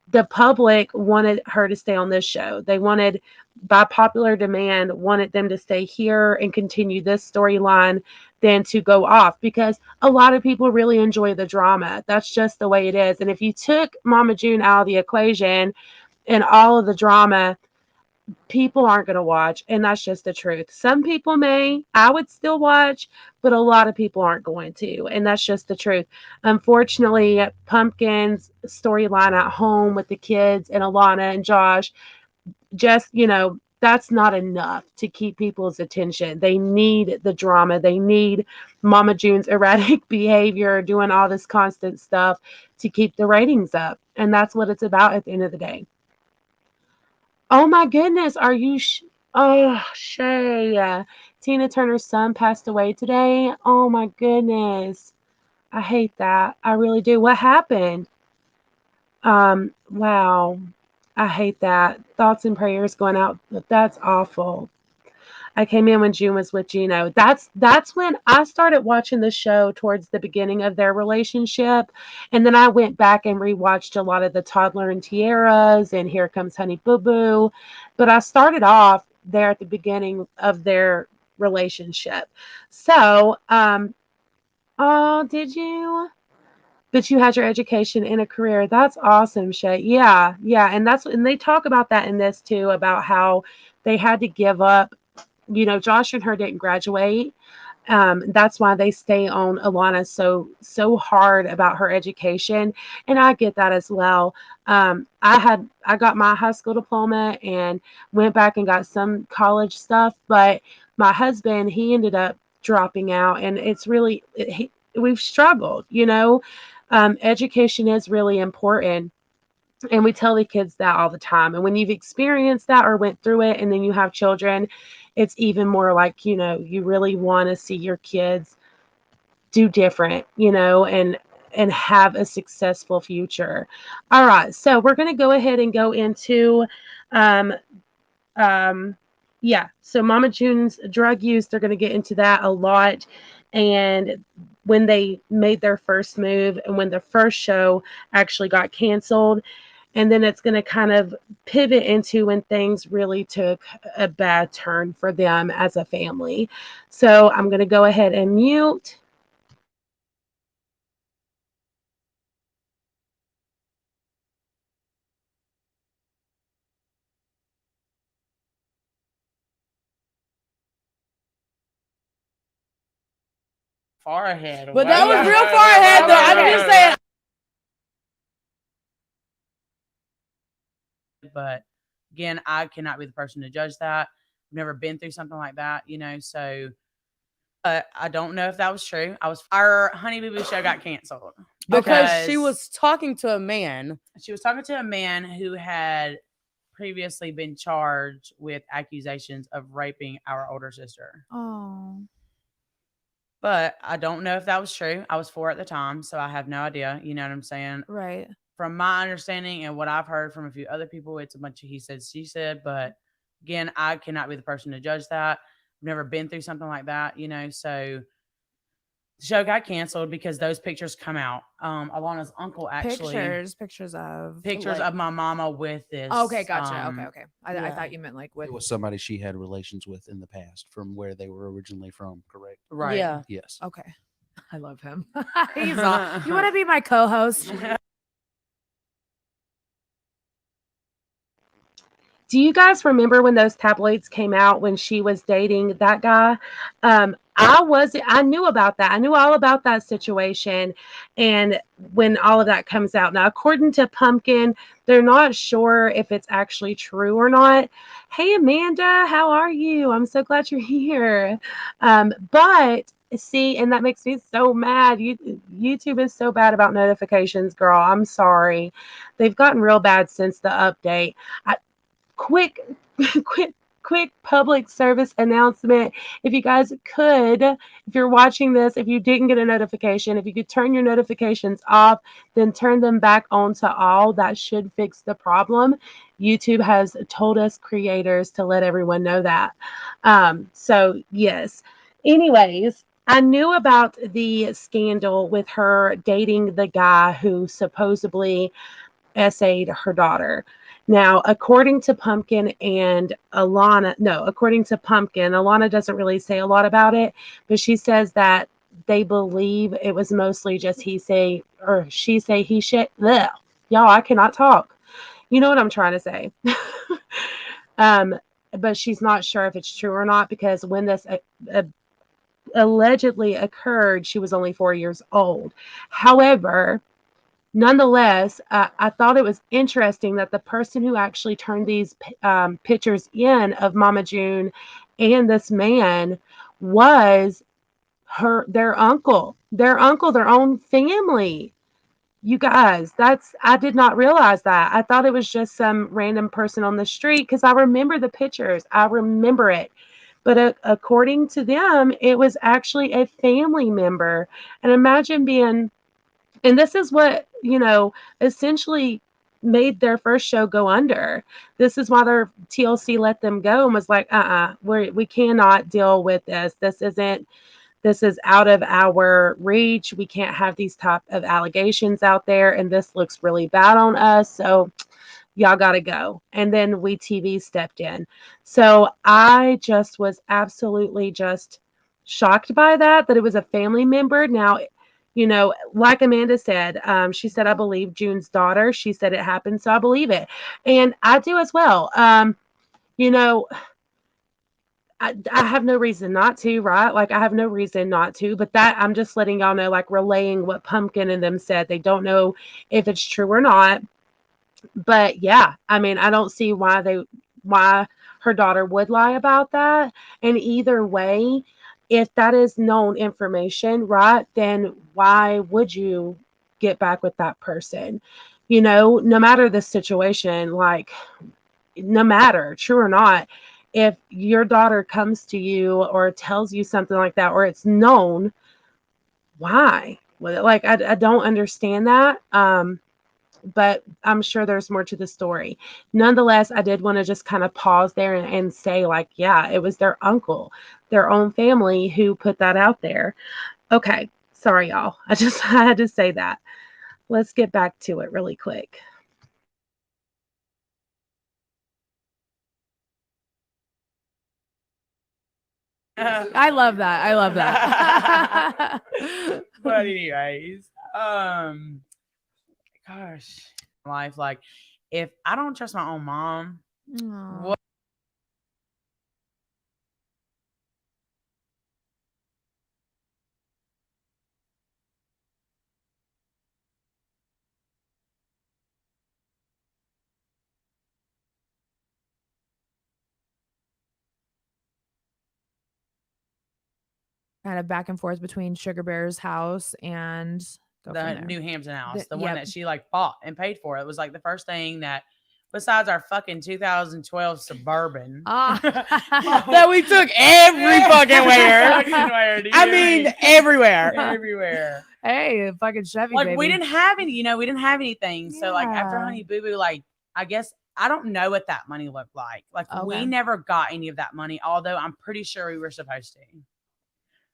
Speaker 1: the public wanted her to stay on this show. They wanted, by popular demand, wanted them to stay here and continue this storyline than to go off, because a lot of people really enjoy the drama. That's just the way it is. And if you took Mama June out of the equation and all of the drama, people aren't going to watch, and that's just the truth. Some people may, I would still watch, but a lot of people aren't going to, and that's just the truth. Unfortunately, Pumpkin's storyline at home with the kids and Alana and Josh, just, that's not enough to keep people's attention. They need the drama. They need Mama June's erratic behavior, doing all this constant stuff to keep the ratings up. And that's what it's about at the end of the day. Oh my goodness, are you oh, Shay. Tina Turner's son passed away today. Oh my goodness. I hate that. I really do. What happened? Wow. I hate that. Thoughts and prayers going out. That's awful. I came in when June was with Gino. That's when I started watching the show towards the beginning of their relationship. And then I went back and rewatched a lot of the Toddler and Tiaras and Here Comes Honey Boo Boo. But I started off there at the beginning of their relationship. So, oh, did you? But you had your education and a career. That's awesome, Shay. Yeah, yeah. And they talk about that in this too, about how they had to give up. Josh and her didn't graduate. That's why they stay on Alana so hard about her education, and I get that as well. I got my high school diploma and went back and got some college stuff, but my husband, he ended up dropping out, and it's really we've struggled. Education is really important. And we tell the kids that all the time. And when you've experienced that or went through it and then you have children, it's even more like, you really want to see your kids do different, and have a successful future. All right. So we're going to go ahead and go into um yeah, so Mama June's drug use, they're going to get into that a lot. And when they made their first move and when the first show actually got canceled, and then it's going to kind of pivot into when things really took a bad turn for them as a family. So I'm going to go ahead and mute.
Speaker 4: Far ahead.
Speaker 5: But that was real far ahead, though. I'm just saying.
Speaker 4: But again, I cannot be the person to judge that. I've never been through something like that, so I don't know if that was true. Our Honey Boo Boo show got canceled
Speaker 5: Because she was talking to a man.
Speaker 4: She was talking to a man who had previously been charged with accusations of raping our older sister.
Speaker 2: Oh.
Speaker 4: But I don't know if that was true. I was 4 at the time, so I have no idea. You know what I'm saying?
Speaker 2: Right.
Speaker 4: From my understanding and what I've heard from a few other people, it's a bunch of he said, she said. But again, I cannot be the person to judge that. I've never been through something like that, so the show got canceled because those pictures come out. Alana's uncle actually
Speaker 2: Pictures of
Speaker 4: my mama with this.
Speaker 2: Okay, gotcha. Okay. I
Speaker 5: yeah.
Speaker 2: thought you meant like with
Speaker 6: It was somebody she had relations with in the past from where they were originally from, correct?
Speaker 4: Right.
Speaker 5: Yeah.
Speaker 6: Yes.
Speaker 2: Okay. I love him. He's awesome. You want to be my co-host?
Speaker 1: Do you guys remember when those tabloids came out when she was dating that guy? I knew about that. I knew all about that situation. And when all of that comes out now, according to Pumpkin, they're not sure if it's actually true or not. Hey, Amanda, how are you? I'm so glad you're here. But see, and that makes me so mad. YouTube is so bad about notifications, girl. I'm sorry. They've gotten real bad since the update. Quick quick public service announcement. If you guys could, if you're watching this, if you didn't get a notification, if you could turn your notifications off, then turn them back on to all, that should fix the problem. YouTube has told us creators to let everyone know that. So yes. Anyways, I knew about the scandal with her dating the guy who supposedly essayed her daughter. Now, according to Pumpkin and Alana, no, according to Pumpkin, Alana doesn't really say a lot about it, but she says that they believe it was mostly just he say or she say he shit. Y'all, I cannot talk. You know what I'm trying to say. But she's not sure if it's true or not because when this allegedly occurred, she was only 4 years old. However, nonetheless, I thought it was interesting that the person who actually turned these pictures in of Mama June and this man was their uncle, their own family. You guys, I did not realize that. I thought it was just some random person on the street because I remember the pictures. I remember it. But according to them, it was actually a family member. And imagine being, and this is what, essentially made their first show go under. This is why their TLC let them go and was like, we cannot deal with this. This is out of our reach. We can't have these type of allegations out there, and this looks really bad on us. So y'all got to go. And then WeTV stepped in. So I just was absolutely just shocked by that it was a family member. Now, like Amanda said, she said, I believe June's daughter. She said it happened, so I believe it. And I do as well. You know, I have no reason not to, right? Like, I have no reason not to, but that I'm just letting y'all know, like, relaying what Pumpkin and them said. They don't know if it's true or not. But yeah, I mean, I don't see why her daughter would lie about that. And either way, if that is known information, right, then why would you get back with that person? No matter the situation, like, no matter true or not, if your daughter comes to you or tells you something like that, or it's known, why? Well, like, I don't understand that. But I'm sure there's more to the story. Nonetheless, I did want to just kind of pause there and say, like, yeah, it was their uncle, their own family who put that out there. Okay, sorry, y'all. I had to say that. Let's get back to it really quick.
Speaker 2: I love that. I love that.
Speaker 4: But anyways, gosh, life, like, if I don't trust my own mom,
Speaker 2: Aw.
Speaker 4: what
Speaker 2: Kind of back and forth between Sugar Bear's house and go from
Speaker 4: the
Speaker 2: there.
Speaker 4: New Hampton house, the one
Speaker 2: Yep.
Speaker 4: that she like bought and paid for. It was like the first thing that, besides our fucking 2012 Suburban,
Speaker 5: That we took every fucking where. I mean, everywhere.
Speaker 4: everywhere.
Speaker 2: Hey, fucking Chevy,
Speaker 4: Like,
Speaker 2: baby.
Speaker 4: we didn't have any, we didn't have anything. So like after
Speaker 2: Yeah.
Speaker 4: Honey Boo Boo, like, I guess I don't know what that money looked like. Like,
Speaker 2: Okay.
Speaker 4: we never got any of that money, although I'm pretty sure we were supposed to.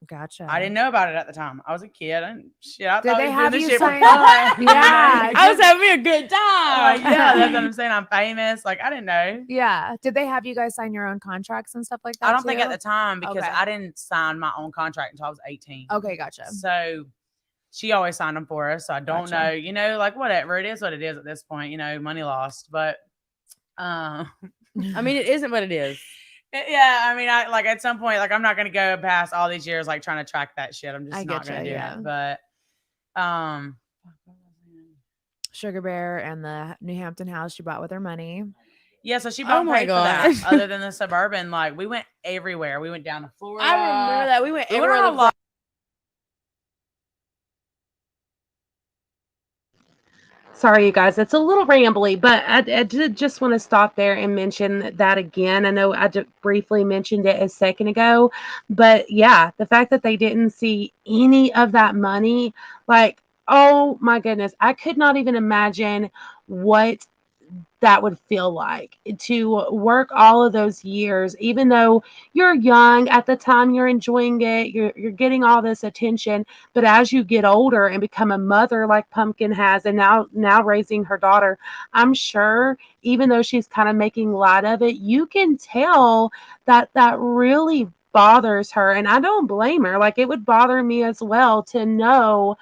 Speaker 2: Gotcha.
Speaker 4: I didn't know about it at the time. I was a kid. And shit, I
Speaker 2: Did
Speaker 4: thought
Speaker 2: they
Speaker 4: we was
Speaker 2: have
Speaker 4: doing
Speaker 2: you
Speaker 4: this shit for
Speaker 2: sign-
Speaker 4: fun.
Speaker 2: Yeah.
Speaker 5: I was having me a good
Speaker 4: Like,
Speaker 5: time.
Speaker 4: yeah, that's what I'm saying. I'm famous. Like, I didn't know.
Speaker 2: Yeah. Did they have you guys sign your own contracts and stuff like that?
Speaker 4: I don't think
Speaker 2: too?
Speaker 4: at the time, because
Speaker 2: Okay.
Speaker 4: I didn't sign my own contract until I was 18.
Speaker 2: Okay, gotcha.
Speaker 4: So she always signed them for us. So I don't
Speaker 2: Gotcha.
Speaker 4: know, like, whatever. It is what it is at this point, money lost. But
Speaker 5: I mean, it isn't what it is.
Speaker 4: yeah, I mean, I like at some point, like, I'm not gonna go past all these years like trying to track that shit. I'm just
Speaker 2: I
Speaker 4: not
Speaker 2: getcha,
Speaker 4: gonna do
Speaker 2: yeah.
Speaker 4: it. But
Speaker 2: Sugar Bear and the New Hampton house she bought with her money.
Speaker 4: yeah, so she
Speaker 5: Oh
Speaker 4: bought
Speaker 5: my
Speaker 4: paid for that.
Speaker 5: gosh.
Speaker 4: Other than the Suburban, like, we went everywhere. We went down to Florida.
Speaker 5: I remember that. We went
Speaker 4: We went
Speaker 5: everywhere.
Speaker 4: on a lot.
Speaker 1: Sorry, you guys, it's a little rambly, but I did just want to stop there and mention that again. I know I just briefly mentioned it a second ago, but yeah, the fact that they didn't see any of that money, like, oh my goodness, I could not even imagine what that would feel like to work all of those years, even though you're young at the time, you're enjoying it, you're getting all this attention, but as you get older and become a mother like Pumpkin has, and now raising her daughter, I'm sure even though she's kind of making light of it, you can tell that really bothers her, and I don't blame her. Like, it would bother me as well to know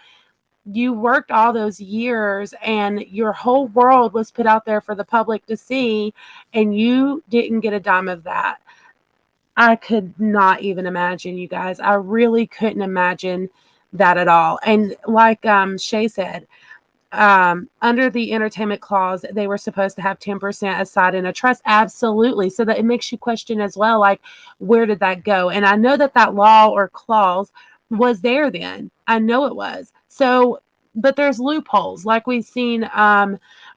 Speaker 1: you worked all those years and your whole world was put out there for the public to see, and you didn't get a dime of that. I could not even imagine, you guys. I really couldn't imagine that at all. And like Shay said, under the entertainment clause, they were supposed to have 10% aside in a trust. Absolutely. So that it makes you question as well, like, where did that go? And I know that that law or clause was there then. I know it was. So, but there's loopholes, like we've seen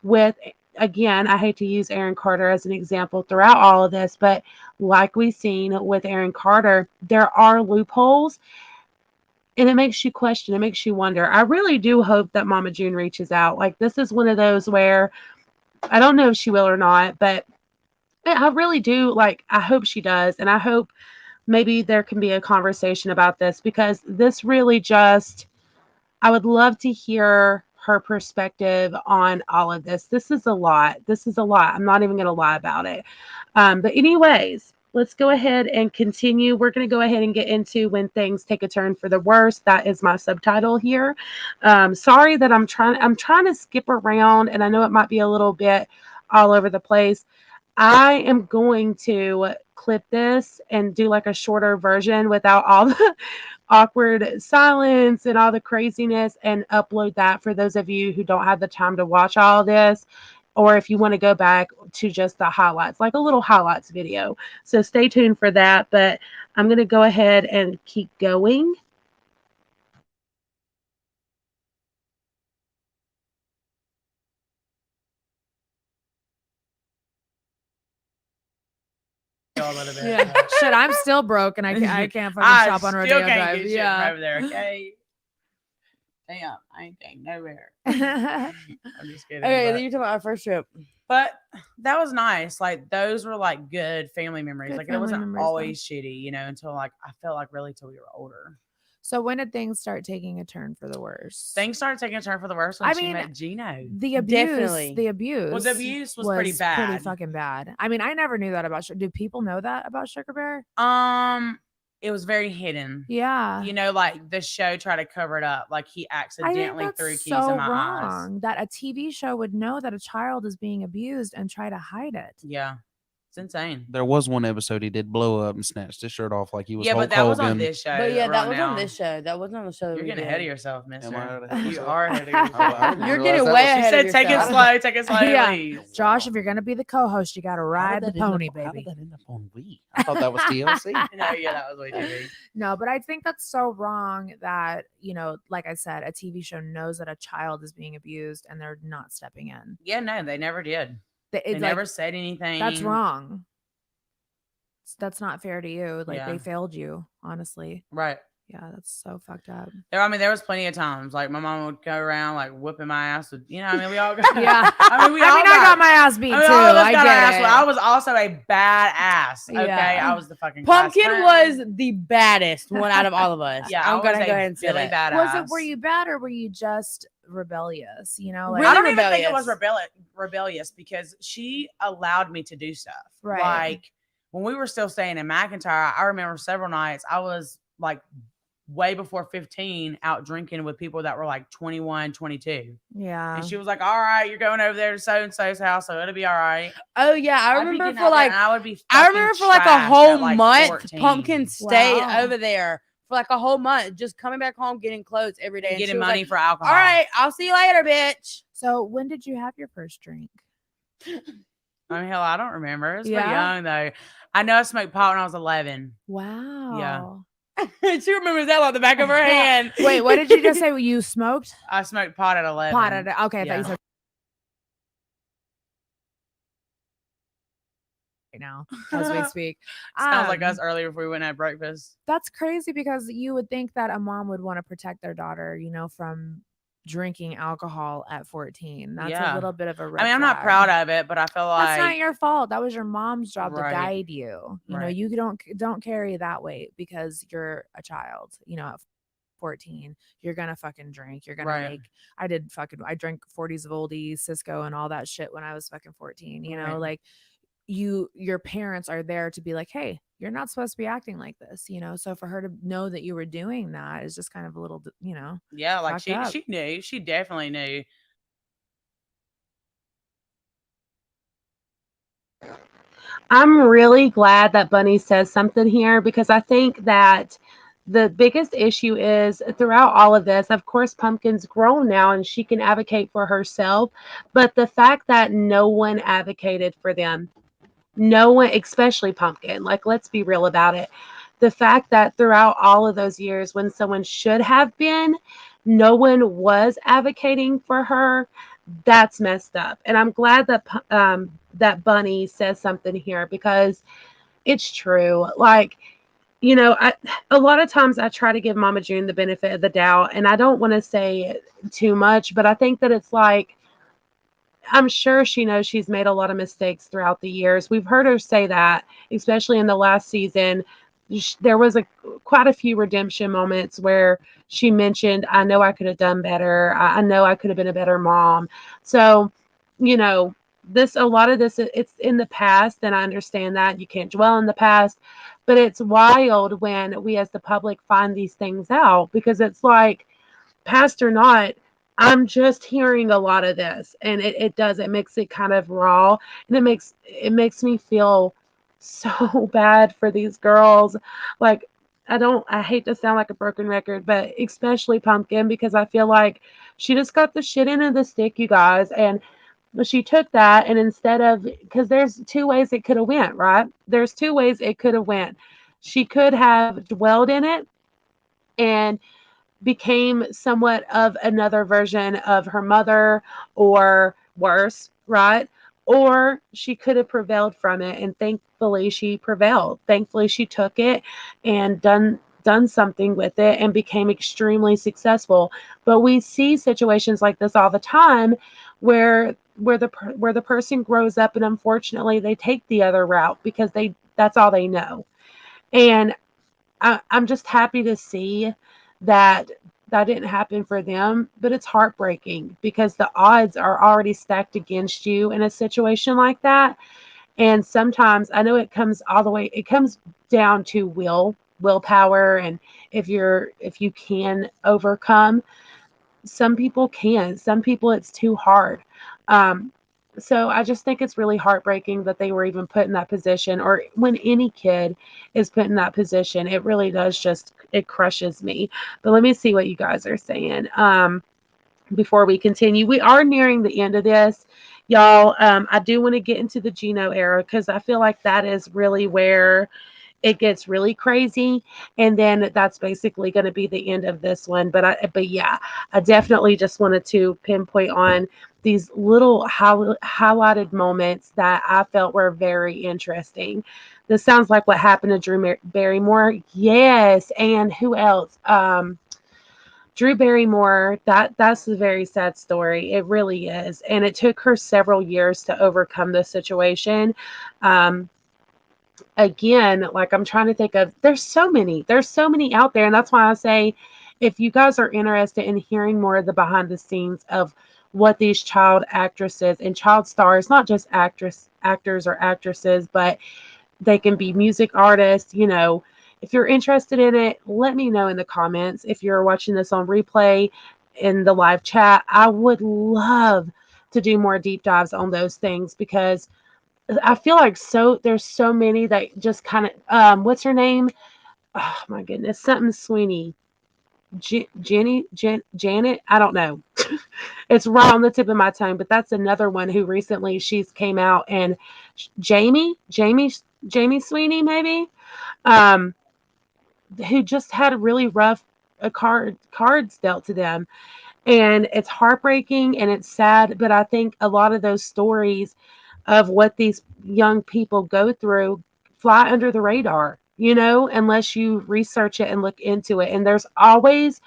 Speaker 1: with, again, I hate to use Aaron Carter as an example throughout all of this, but like we've seen with Aaron Carter, there are loopholes, and it makes you question, it makes you wonder. I really do hope that Mama June reaches out. Like, this is one of those where I don't know if she will or not, but I really do. Like, I hope she does. And I hope maybe there can be a conversation about this, because this really just, I would love to hear her perspective on all of this. This is a lot. This is a lot. I'm not even going to lie about it. But anyways, let's go ahead and continue. We're going to go ahead and get into when things take a turn for the worse. That is my subtitle here. Sorry that I'm trying to skip around, and I know it might be a little bit all over the place. I am going to clip this and do like a shorter version without all the awkward silence and all the craziness, and upload that for those of you who don't have the time to watch all this, or if you want to go back to just the highlights, like a little highlights video. So stay tuned for that, but I'm going to go ahead and keep going.
Speaker 4: A little bit.
Speaker 2: Yeah. Shit, I'm still broke and I can't fucking
Speaker 4: I
Speaker 2: shop on
Speaker 4: still
Speaker 2: Rodeo
Speaker 4: can't
Speaker 2: Drive.
Speaker 4: get shit
Speaker 2: Yeah.
Speaker 4: from over there. Okay. Damn, I ain't getting nowhere. I'm just kidding.
Speaker 5: Okay,
Speaker 4: but,
Speaker 5: then you talk about our first trip.
Speaker 4: but that was nice. Like, those were like good family memories.
Speaker 2: Good
Speaker 4: Like, it
Speaker 2: family
Speaker 4: wasn't
Speaker 2: memories,
Speaker 4: always shitty, until like I felt like really till we were older.
Speaker 2: So when did things start taking a turn for the worse?
Speaker 4: Things started taking a turn for the worse when
Speaker 2: I
Speaker 4: she
Speaker 2: mean,
Speaker 4: met Gino.
Speaker 2: The abuse,
Speaker 5: Definitely.
Speaker 2: the abuse.
Speaker 4: Well, the abuse was pretty
Speaker 2: Pretty
Speaker 4: bad.
Speaker 2: fucking bad. I mean, I never knew that about. Do people know that about Sugar Bear?
Speaker 4: It was very hidden.
Speaker 2: Yeah.
Speaker 4: Like the show tried to cover it up. Like, he
Speaker 2: I think
Speaker 4: accidentally
Speaker 2: that's
Speaker 4: threw keys
Speaker 2: so
Speaker 4: in my eyes.
Speaker 2: wrong that a TV show would know that a child is being abused and try to hide it.
Speaker 4: Yeah. It's insane.
Speaker 6: There was one episode he did blow up and snatched his shirt off like he was
Speaker 4: Yeah,
Speaker 6: Hulk
Speaker 4: but that was on
Speaker 6: Hogan.
Speaker 4: this show.
Speaker 5: But yeah,
Speaker 4: we're
Speaker 5: that
Speaker 4: on
Speaker 5: was
Speaker 4: now.
Speaker 5: on this show. That wasn't on the show.
Speaker 4: You're getting ahead of yourself, mister.
Speaker 6: Am I ahead of
Speaker 4: You
Speaker 6: myself?
Speaker 4: are ahead of
Speaker 6: I
Speaker 4: yourself.
Speaker 6: didn't
Speaker 5: You're
Speaker 6: realize
Speaker 5: getting
Speaker 6: that
Speaker 5: way
Speaker 6: was-
Speaker 4: She
Speaker 5: ahead
Speaker 4: said,
Speaker 5: of
Speaker 4: take it
Speaker 5: yourself.
Speaker 4: slow, take it slow,
Speaker 2: Yeah.
Speaker 4: please.
Speaker 2: Josh, if you're gonna be the co-host, you got to
Speaker 6: How
Speaker 2: ride
Speaker 6: did
Speaker 2: the
Speaker 6: that end
Speaker 2: pony,
Speaker 6: up- How
Speaker 2: baby.
Speaker 6: did that end up on Wii? I thought that was TLC.
Speaker 4: No, yeah, that was way too big.
Speaker 2: No, but I think that's so wrong that, like I said, a TV show knows that a child is being abused and they're not stepping in.
Speaker 4: Yeah, no, they never did.
Speaker 2: They
Speaker 4: They never said anything.
Speaker 2: That's wrong. That's not fair to you. Like,
Speaker 4: Yeah.
Speaker 2: they failed you, honestly.
Speaker 4: Right.
Speaker 2: Yeah, that's so fucked up.
Speaker 4: There was plenty of times. Like, my mom would go around like whooping my ass with, we all got.
Speaker 2: Yeah.
Speaker 4: I
Speaker 2: I got my ass beat too.
Speaker 4: all of us
Speaker 2: I
Speaker 4: got
Speaker 2: get
Speaker 4: our ass
Speaker 2: it.
Speaker 4: whooped. I was also a bad ass. Okay,
Speaker 2: Yeah.
Speaker 4: I was the fucking class
Speaker 5: Pumpkin
Speaker 4: clown.
Speaker 5: was the baddest one out of all of us.
Speaker 4: Yeah,
Speaker 5: I'm
Speaker 4: I
Speaker 5: gonna
Speaker 4: was
Speaker 5: go
Speaker 4: a
Speaker 5: ahead and say
Speaker 4: really
Speaker 5: that.
Speaker 4: badass.
Speaker 2: Were you bad or were you just rebellious? Like,
Speaker 5: Really
Speaker 4: I don't even think it was
Speaker 5: rebellious.
Speaker 4: rebellious because she allowed me to do stuff.
Speaker 2: Right.
Speaker 4: Like, when we were still staying in McIntyre, I remember several nights I was like way before 15 out drinking with people that were like 21, 22.
Speaker 2: yeah.
Speaker 4: And she was like, all right, you're going over there to so-and-so's house, so it'll be all right.
Speaker 5: Oh yeah, I
Speaker 4: I'd be
Speaker 5: remember
Speaker 4: getting
Speaker 5: for
Speaker 4: out there
Speaker 5: like
Speaker 4: and I would be
Speaker 5: I
Speaker 4: fucking
Speaker 5: remember for like a
Speaker 4: trashed
Speaker 5: whole
Speaker 4: at, like,
Speaker 5: month.
Speaker 4: 14.
Speaker 5: Pumpkin stayed
Speaker 2: Wow.
Speaker 5: over there for like a whole month, just coming back home, getting clothes every day, and she
Speaker 4: Getting
Speaker 5: was
Speaker 4: money
Speaker 5: like,
Speaker 4: for alcohol.
Speaker 5: all right, I'll see you later, bitch.
Speaker 2: So when did you have your first drink?
Speaker 4: I mean, hell, I don't remember. It was pretty
Speaker 2: Yeah?
Speaker 4: young though. I know I smoked pot when I was 11.
Speaker 2: Wow.
Speaker 5: She remembers that on the back of her hand.
Speaker 2: Wait, what did you just say? You smoked
Speaker 4: I smoked pot at 11.
Speaker 2: pot at okay, I thought
Speaker 4: Yeah.
Speaker 2: you said right now as we speak.
Speaker 4: Sounds like
Speaker 2: Um,
Speaker 4: us earlier before we went and had breakfast.
Speaker 2: That's crazy because you would think that a mom would want to protect their daughter, from drinking alcohol at 14. That's a
Speaker 4: Yeah.
Speaker 2: little bit of a red
Speaker 4: I mean, I'm not
Speaker 2: flag.
Speaker 4: proud of it, but I feel like
Speaker 2: That's not your fault. That was your mom's job
Speaker 4: Right.
Speaker 2: to guide you.
Speaker 4: Right.
Speaker 2: You don't carry that weight because you're a child. At 14, you're gonna fucking drink. You're gonna
Speaker 4: Right.
Speaker 2: make. I drank 40s of oldies, Cisco, and all that shit when I was fucking 14.
Speaker 4: Right.
Speaker 2: Like your parents are there to be like, hey, you're not supposed to be acting like this, So for her to know that you were doing that is just kind of a little,
Speaker 4: Yeah, like
Speaker 2: fucked up.
Speaker 4: she knew. She definitely knew.
Speaker 1: I'm really glad that Bunny says something here because I think that the biggest issue is throughout all of this, of course, Pumpkin's grown now and she can advocate for herself, but the fact that no one advocated for them, no one, especially Pumpkin, like, let's be real about it. The fact that throughout all of those years when someone should have been, no one was advocating for her, that's messed up. And I'm glad that that Bunny says something here because it's true. Like, a lot of times I try to give Mama June the benefit of the doubt, and I don't want to say too much, but I think that it's like I'm sure she knows she's made a lot of mistakes throughout the years. We've heard her say that, especially in the last season. There was quite a few redemption moments where she mentioned, "I know I could have done better. I know I could have been a better mom." So, you know, this a lot of this it's in the past, and I understand that you can't dwell in the past, but it's wild when we as the public find these things out because it's like past or not, I'm just hearing a lot of this, and it makes it kind of raw, and it makes me feel so bad for these girls. Like, I hate to sound like a broken record, but especially Pumpkin because I feel like she just got the shit end of the stick, you guys, and she took that and instead of because there's two ways it could have went, right? There's two ways it could have went. She could have dwelled in it and became somewhat of another version of her mother or worse, right? Or she could have prevailed from it and thankfully she prevailed. Thankfully she took it and done something with it and became extremely successful. But we see situations like this all the time where the person grows up and unfortunately they take the other route because that's all they know. And I'm just happy to see that that didn't happen for them, but it's heartbreaking because the odds are already stacked against you in a situation like that. And sometimes I know it comes down to willpower, and if you can overcome. Some people can, some people it's too hard. Um, so I just think it's really heartbreaking that they were even put in that position, or when any kid is put in that position, it really does it crushes me. But let me see what you guys are saying. Before we continue, we are nearing the end of this, y'all. I do want to get into the Geno era because I feel like that is really where it gets really crazy, and then that's basically going to be the end of this one. But yeah, I definitely just wanted to pinpoint on these little highlighted moments that I felt were very interesting. This sounds like what happened to Drew Barrymore. Yes, and who else? Drew Barrymore. That's a very sad story. It really is, and it took her several years to overcome this situation. Um, Again, like I'm trying to think of, there's so many out there, and that's why I say if you guys are interested in hearing more of the behind the scenes of what these child actresses and child stars, not just actors or actresses, but they can be music artists, if you're interested in it, let me know in the comments. If you're watching this on replay in the live chat, I would love to do more deep dives on those things because I feel like there's so many that just kind of what's her name? Oh my goodness, something Sweeney. Janet, I don't know. It's right on the tip of my tongue, but that's another one who recently she's came out and Jamie Sweeney maybe, um, who just had really rough cards dealt to them, and it's heartbreaking and it's sad. But I think a lot of those stories of what these young people go through fly under the radar, unless you research it and look into it. And there's always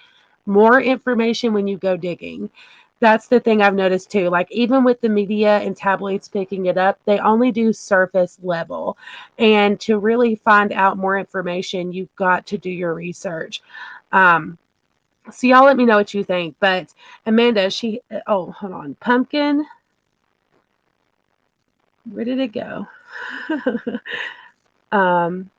Speaker 1: more information when you go digging. That's the thing I've noticed too. Like, even with the media and tabloids picking it up, they only do surface level. And to really find out more information, you've got to do your research. Um, so y'all let me know what you think. But Amanda, hold on. Pumpkin, where did it go? um,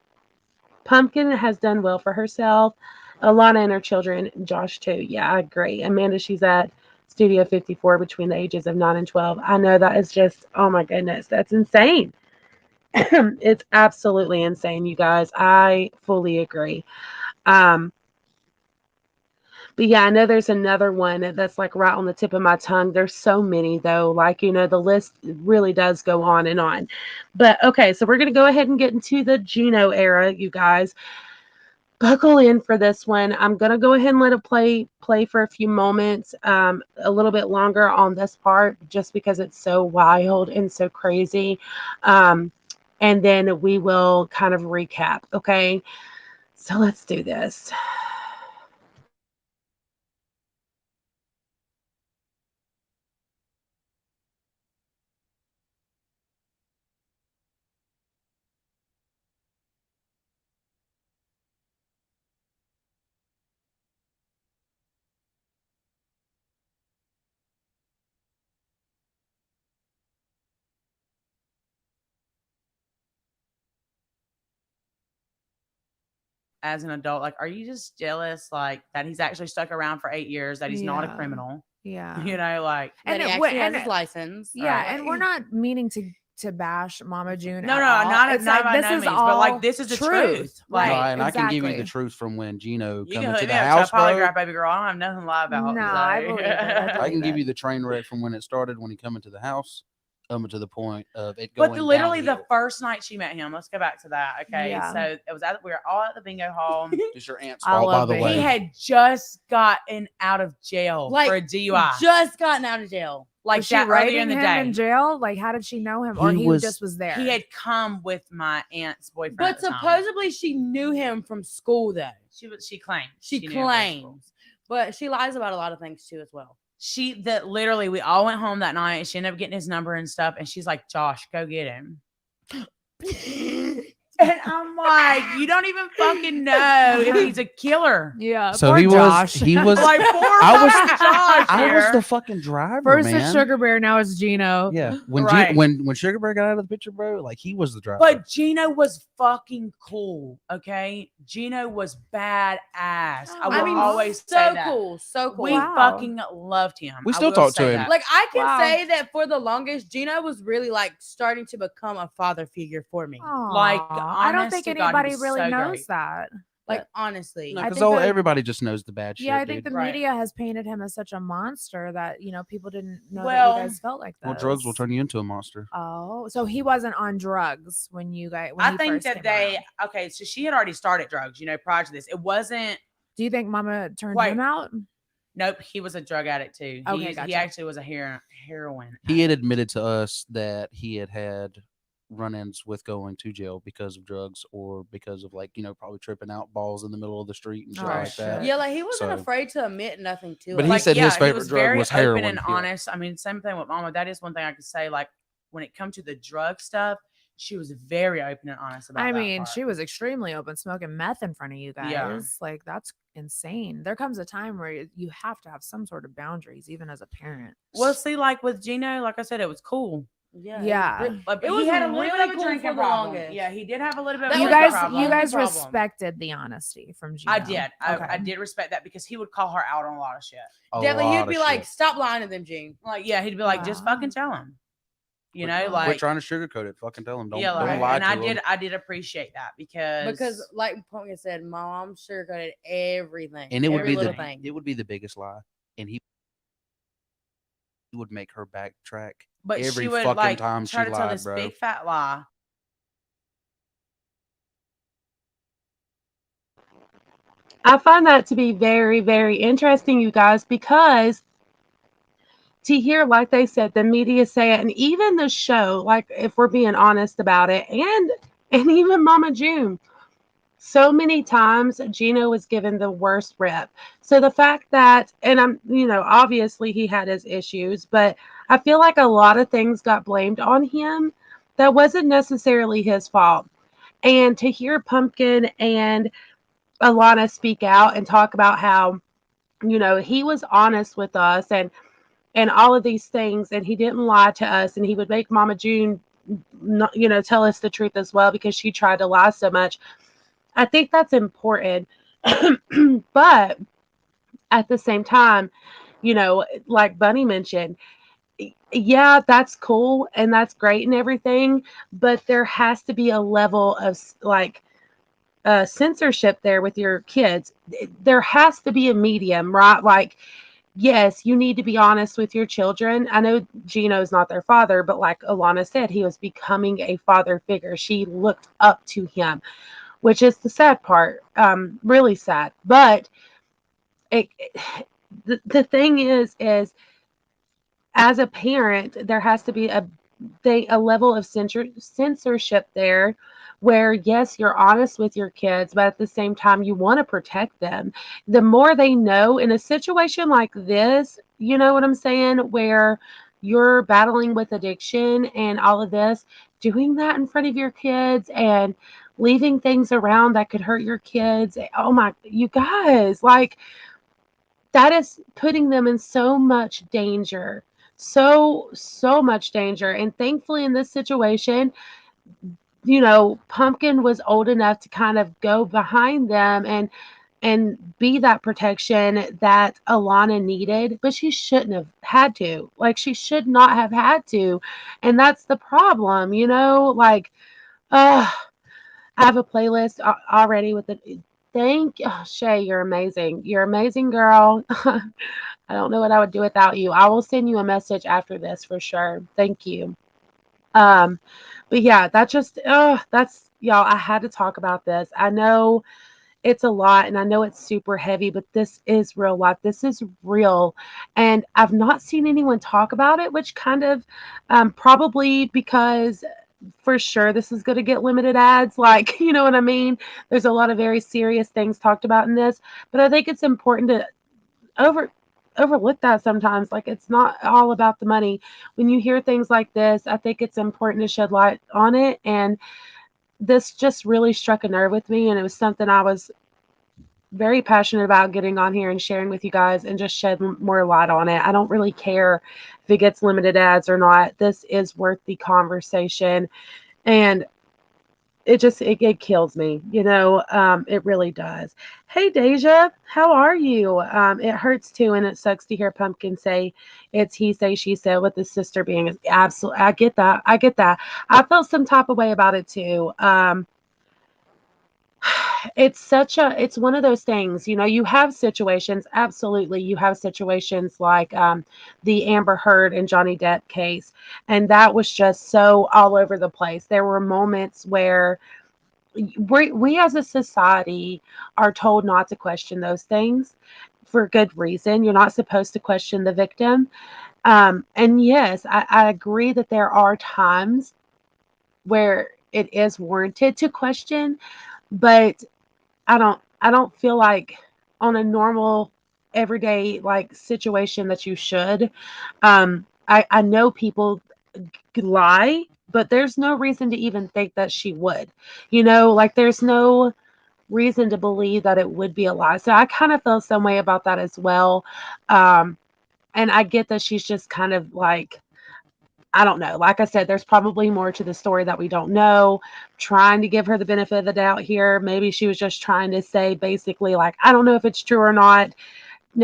Speaker 1: Pumpkin has done well for herself. Alana and her children, Josh too. Yeah, I agree. Amanda, she's at Studio 54 between the ages of 9 and 12. I know that is just, oh my goodness, that's insane. It's absolutely insane, you guys. I fully agree. Um, but yeah, I know there's another one that's like right on the tip of my tongue. There's so many though. Like, the list really does go on and on. But okay, so we're going to go ahead and get into the Juno era, you guys. Buckle in for this one. I'm going to go ahead and let it play for a few moments, a little bit longer on this part just because it's so wild and so crazy. And then we will kind of recap, okay? So let's do this.
Speaker 4: As an adult, like, are you just jealous, like, that he's actually stuck around for 8 years, that he's not a
Speaker 2: Yeah.
Speaker 4: criminal?
Speaker 2: Yeah.
Speaker 4: Like,
Speaker 5: That he
Speaker 2: it-
Speaker 5: actually has
Speaker 2: and
Speaker 5: his
Speaker 2: it-
Speaker 5: license.
Speaker 2: Yeah,
Speaker 5: Like,
Speaker 2: and we're not meaning to bash Mama June.
Speaker 4: no,
Speaker 2: at
Speaker 4: no,
Speaker 2: all.
Speaker 4: not
Speaker 2: It's
Speaker 4: not
Speaker 2: like,
Speaker 4: by
Speaker 2: this
Speaker 4: no
Speaker 2: is
Speaker 4: means,
Speaker 2: all
Speaker 4: but like, this is the truth. Like,
Speaker 2: Right,
Speaker 6: and I can give you the
Speaker 2: exactly.
Speaker 6: truth from when Gino
Speaker 4: you
Speaker 6: come
Speaker 4: can
Speaker 6: into
Speaker 4: hook
Speaker 6: the
Speaker 4: me up
Speaker 6: house,
Speaker 4: to a
Speaker 6: bro.
Speaker 4: polygraph, baby girl. I don't have nothing to lie about.
Speaker 2: No,
Speaker 4: so.
Speaker 2: I believe it.
Speaker 6: I can give
Speaker 2: it.
Speaker 6: you the train wreck from when it started, when he come into the house, to the point of it
Speaker 4: But
Speaker 6: going
Speaker 4: literally the
Speaker 6: downhill.
Speaker 4: first night she met him, let's go back to that. Okay,
Speaker 2: Yeah.
Speaker 4: so it was we were all at the bingo hall.
Speaker 6: It's your aunt's
Speaker 2: I
Speaker 6: fault, by
Speaker 2: love
Speaker 6: the
Speaker 2: it.
Speaker 6: way.
Speaker 4: He had just gotten out of jail
Speaker 5: Like,
Speaker 4: for a DUI.
Speaker 5: just gotten out of jail.
Speaker 4: Like
Speaker 2: Was she
Speaker 4: that earlier in
Speaker 2: writing
Speaker 4: the
Speaker 2: him
Speaker 4: day.
Speaker 2: in jail? Like, how did she know him? Or
Speaker 6: He
Speaker 2: he
Speaker 6: was-
Speaker 2: just was there?
Speaker 4: He had come with my aunt's boyfriend.
Speaker 5: But
Speaker 4: at the time.
Speaker 5: supposedly she knew him from school, though.
Speaker 4: she claimed
Speaker 5: She
Speaker 4: knew him from school.
Speaker 5: claims. But she lies about a lot of things, too, as well.
Speaker 4: Literally we all went home that night and she ended up getting his number and stuff, and she's like, Josh, go get him. And I'm like, you don't even fucking know if he's a killer.
Speaker 2: Yeah.
Speaker 6: So
Speaker 2: poor
Speaker 6: he
Speaker 2: Josh.
Speaker 6: was
Speaker 4: Like, poor
Speaker 6: I was-
Speaker 4: fucking Josh
Speaker 6: I was
Speaker 4: here.
Speaker 6: the fucking driver,
Speaker 2: First
Speaker 6: man.
Speaker 2: it's Sugar Bear, now it's Gino.
Speaker 6: Yeah, when
Speaker 4: Right.
Speaker 6: when Sugar Bear got out of the picture, bro, like he was the driver.
Speaker 4: But Gino was fucking cool, okay? Gino was badass. I will always
Speaker 5: so
Speaker 4: say that.
Speaker 5: cool. So cool.
Speaker 4: We
Speaker 2: Wow.
Speaker 4: fucking loved him.
Speaker 6: We
Speaker 4: I
Speaker 6: still
Speaker 4: will
Speaker 6: talk to
Speaker 4: say
Speaker 6: him.
Speaker 4: that.
Speaker 5: Like, I can
Speaker 2: Wow.
Speaker 5: say that for the longest, Gino was really, like, starting to become a father figure for me.
Speaker 4: Like,
Speaker 2: I don't think
Speaker 4: honest to God, he
Speaker 2: anybody
Speaker 4: was
Speaker 2: really
Speaker 4: so
Speaker 2: knows
Speaker 4: great.
Speaker 2: that.
Speaker 5: Like, honestly.
Speaker 2: I
Speaker 6: because
Speaker 2: think that-
Speaker 6: everybody just knows the bad shit.
Speaker 2: Yeah, I think
Speaker 6: dude.
Speaker 2: the
Speaker 4: Right.
Speaker 2: media has painted him as such a monster that, people didn't know
Speaker 4: Well-
Speaker 2: that you guys felt like that.
Speaker 6: Well, drugs will turn you into a monster.
Speaker 2: Oh, so he wasn't on drugs when you guys. When
Speaker 4: I
Speaker 2: he
Speaker 4: think
Speaker 2: first
Speaker 4: that
Speaker 2: came around.
Speaker 4: okay, so she had already started drugs, prior to this. It wasn't,
Speaker 2: Do you think Mama turned
Speaker 4: Wait.
Speaker 2: him out?
Speaker 4: nope, he was a drug addict too.
Speaker 2: Okay,
Speaker 4: He
Speaker 2: gotcha.
Speaker 4: actually was a heroin.
Speaker 6: He had admitted to us that he had run-ins with going to jail because of drugs or because of probably tripping out balls in the middle of the street and shit
Speaker 2: Oh,
Speaker 6: like that.
Speaker 2: shit.
Speaker 5: Yeah, like, he wasn't
Speaker 6: So-
Speaker 5: afraid to admit nothing to
Speaker 6: But
Speaker 5: us.
Speaker 6: he said his favorite
Speaker 4: was
Speaker 6: drug
Speaker 4: very
Speaker 6: was heroin.
Speaker 4: open and
Speaker 6: Yeah.
Speaker 4: honest. I mean, same thing with Mama. That is one thing I could say. Like, when it comes to the drug stuff, she was very open and honest about
Speaker 2: I
Speaker 4: that
Speaker 2: mean,
Speaker 4: part.
Speaker 2: she was extremely open, smoking meth in front of you guys.
Speaker 4: Yeah.
Speaker 2: Like, that's insane. There comes a time where you have to have some sort of boundaries, even as a parent.
Speaker 4: Well, see, like with Gino, like I said, it was cool.
Speaker 2: Yeah.
Speaker 4: Like,
Speaker 5: It
Speaker 4: he
Speaker 5: was
Speaker 4: had a little
Speaker 5: really
Speaker 4: bit of a
Speaker 5: cool
Speaker 4: drinking
Speaker 5: for the
Speaker 4: problem.
Speaker 5: longest.
Speaker 4: Yeah, he did have a little bit of
Speaker 5: That
Speaker 4: a
Speaker 2: You
Speaker 5: was
Speaker 4: drinking
Speaker 2: guys,
Speaker 4: problem.
Speaker 2: you guys
Speaker 5: problem.
Speaker 2: respected the honesty from Gino.
Speaker 4: I did. I
Speaker 2: Okay.
Speaker 4: did respect that because he would call her out on a lot of shit.
Speaker 5: Definitely,
Speaker 6: lot
Speaker 5: he'd
Speaker 6: of
Speaker 5: be
Speaker 6: shit.
Speaker 5: like, stop lying to them, Gene.
Speaker 4: Like, yeah, he'd be like, just
Speaker 2: Wow.
Speaker 4: fucking tell him. You
Speaker 6: Quit-
Speaker 4: know,
Speaker 6: quit
Speaker 4: like,
Speaker 6: trying to sugarcoat it. Fucking tell him. Don't,
Speaker 4: yeah,
Speaker 6: don't
Speaker 4: like,
Speaker 6: lie
Speaker 4: and
Speaker 6: to him.
Speaker 4: I did appreciate that because
Speaker 5: Because, like Pumpkin said, my mom sugarcoated everything.
Speaker 6: And it would
Speaker 5: every
Speaker 6: be
Speaker 5: little
Speaker 6: the
Speaker 5: thing.
Speaker 6: it would be the biggest lie, and he would make her backtrack
Speaker 4: but
Speaker 6: every
Speaker 4: she would
Speaker 6: fucking
Speaker 4: like
Speaker 6: time
Speaker 4: try
Speaker 6: she
Speaker 4: to tell
Speaker 6: lied,
Speaker 4: this
Speaker 6: bro.
Speaker 4: big fat lie.
Speaker 1: I find that to be very, very interesting, you guys, because to hear, like they said, the media say it, and even the show, like if we're being honest about it, and even Mama June, so many times Gino was given the worst rep. So the fact that, and obviously he had his issues, but I feel like a lot of things got blamed on him that wasn't necessarily his fault. And to hear Pumpkin and Alana speak out and talk about how, he was honest with us and all of these things, and he didn't lie to us, and he would make Mama June, tell us the truth as well because she tried to lie so much. I think that's important. But at the same time, like Bunny mentioned, yeah, that's cool and that's great and everything, but there has to be a level of like censorship there with your kids. There has to be a medium, right? Like, yes, you need to be honest with your children. I know Gino's not their father, but like Alana said, he was becoming a father figure. She looked up to him, which is the sad part. Really sad. But the thing is as a parent, there has to be a level of censorship there where yes, you're honest with your kids, but at the same time you want to protect them. The more they know in a situation like this, you know what I'm saying, where you're battling with addiction and all of this, doing that in front of your kids and leaving things around that could hurt your kids. Oh my, you guys, like that is putting them in so much danger, so much danger. And thankfully in this situation, Pumpkin was old enough to kind of go behind them and be that protection that Alana needed, but she shouldn't have had to. Like, she should not have had to. And that's the problem, like, uh I have a playlist already with the Shay, you're amazing. You're amazing, girl. I don't know what I would do without you. I will send you a message after this for sure. Thank you. Um, but yeah, that's y'all. I had to talk about this. I know it's a lot and I know it's super heavy, but this is real life. This is real. And I've not seen anyone talk about it, which kind of probably because for sure this is going to get limited ads. Like, you know what I mean? There's a lot of very serious things talked about in this, but I think it's important to over overlook that sometimes. Like, it's not all about the money. When you hear things like this, I think it's important to shed light on it. And this just really struck a nerve with me, and it was something I was very passionate about getting on here and sharing with you guys and just shed more light on it. I don't really care if it gets limited ads or not. This is worth the conversation. And it kills me, it really does. Hey Deja, how are you? It hurts too, and it sucks to hear Pumpkin say it's he say she said with his sister being absolute. I get that. I felt some type of way about it too. It's one of those things, you have situations, absolutely, you have situations like the Amber Heard and Johnny Depp case, and that was just so all over the place. There were moments where we as a society are told not to question those things for good reason. You're not supposed to question the victim. And yes, I agree that there are times where it is warranted to question, but I don't feel like on a normal everyday like situation that you should. I know people lie, but there's no reason to even think that she would. Like, there's no reason to believe that it would be a lie. So I kind of feel some way about that as well. Um, and I get that she's just kind of like, I don't know. Like I said, there's probably more to the story that we don't know. Trying to give her the benefit of the doubt here. Maybe she was just trying to say basically, like, I don't know if it's true or not.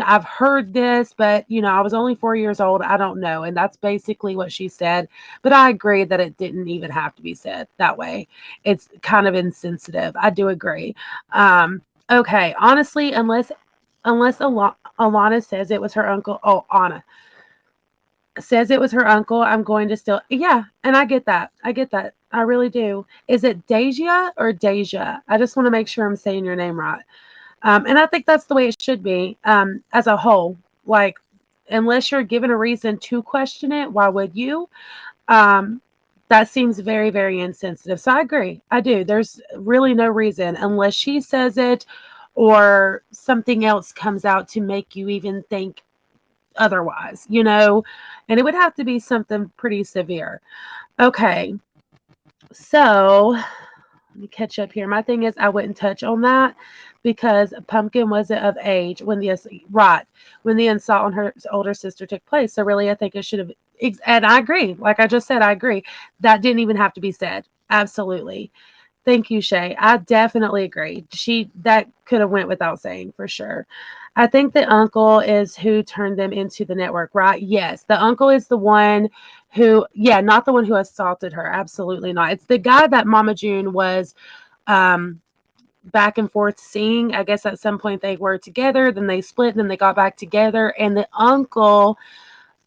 Speaker 1: I've heard this, but I was only 4 years old. I don't know. And that's basically what she said. But I agree that it didn't even have to be said that way. It's kind of insensitive. I do agree. Okay. Honestly, unless Alana says it was her uncle. Oh, Anna says it was her uncle, I'm going to still, yeah, and I get that. I get that. I really do. Is it Deja or Deja? I just want to make sure I'm saying your name right. And I think that's the way it should be, as a whole. Like, unless you're given a reason to question it, why would you? Um, that seems very, very insensitive. So I agree. I do. There's really no reason unless she says it or something else comes out to make you even think otherwise, and it would have to be something pretty severe. Okay, so let me catch up here. My thing is, I wouldn't touch on that because Pumpkin wasn't of age when the assault on her older sister took place. So really, I think it should have. And I agree. Like I just said, I agree. That didn't even have to be said. Absolutely. Thank you, Shay. I definitely agree. That could have went without saying for sure. I think the uncle is who turned them into the network, right? Yes, the uncle is the one who, yeah, not the one who assaulted her. Absolutely not. It's the guy that Mama June was um, back and forth seeing. I guess at some point they were together, then they split, then they got back together. And the uncle,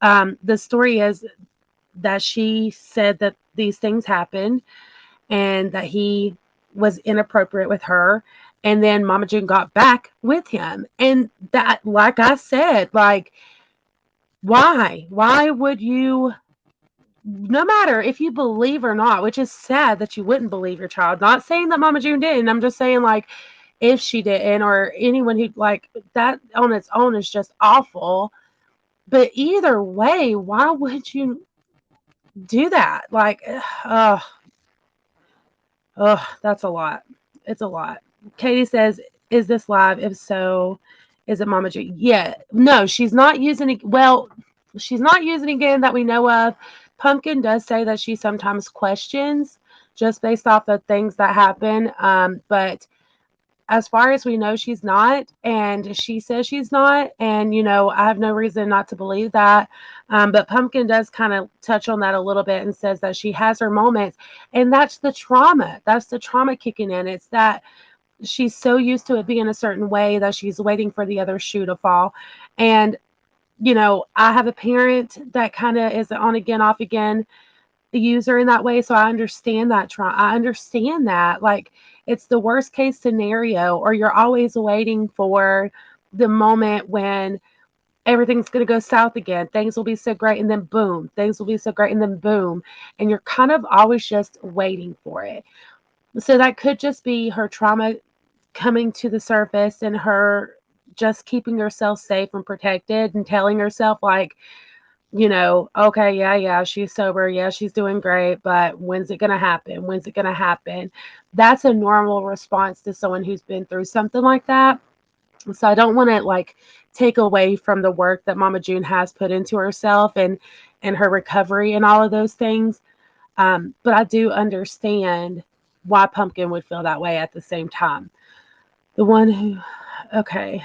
Speaker 1: the story is that she said that these things happened and that he was inappropriate with her. And then Mama June got back with him. And that, like I said, like, why? Why would you, no matter if you believe or not, which is sad that you wouldn't believe your child, not saying that Mama June didn't. I'm just saying, like, if she didn't, or anyone who, like, that on its own is just awful. But either way, why would you do that? Like, oh, that's a lot. It's a lot. Katie says, "Is this live? If so, is it Mama G?" Yeah, no, she's not using it. Well, she's not using it again that we know of. Pumpkin does say that she sometimes questions just based off the things that happen. But as far as we know, she's not, and she says she's not, and I have no reason not to believe that. But Pumpkin does kind of touch on that a little bit and says that she has her moments, and that's the trauma. That's the trauma kicking in. It's that she's so used to it being a certain way that she's waiting for the other shoe to fall. And I have a parent that kind of is on again, off again user in that way. So I understand that. I understand that. Like, it's the worst case scenario, or you're always waiting for the moment when everything's going to go south again. Things will be so great, and then boom, things will be so great, and then boom. And you're kind of always just waiting for it. So that could just be her trauma coming to the surface, and her just keeping herself safe and protected, and telling herself, like, okay, yeah, she's sober. Yeah, she's doing great. But when's it going to happen? When's it going to happen? That's a normal response to someone who's been through something like that. So I don't want to, like, take away from the work that Mama June has put into herself and her recovery and all of those things. But I do understand why Pumpkin would feel that way at the same time. The one who, okay.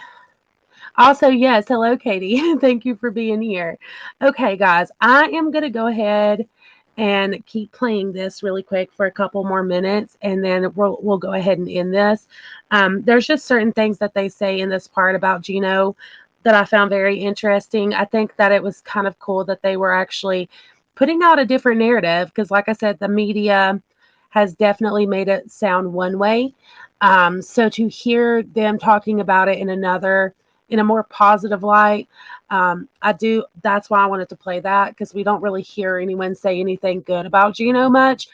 Speaker 1: Also, yes, hello, Katie. Thank you for being here. Okay, guys, I am going to go ahead and keep playing this really quick for a couple more minutes, and then we'll go ahead and end this. There's just certain things that they say in this part about Gino that I found very interesting. I think that it was kind of cool that they were actually putting out a different narrative because, like I said, the media has definitely made it sound one way. So to hear them talking about it in a more positive light. That's why I wanted to play that, because we don't really hear anyone say anything good about Gino much.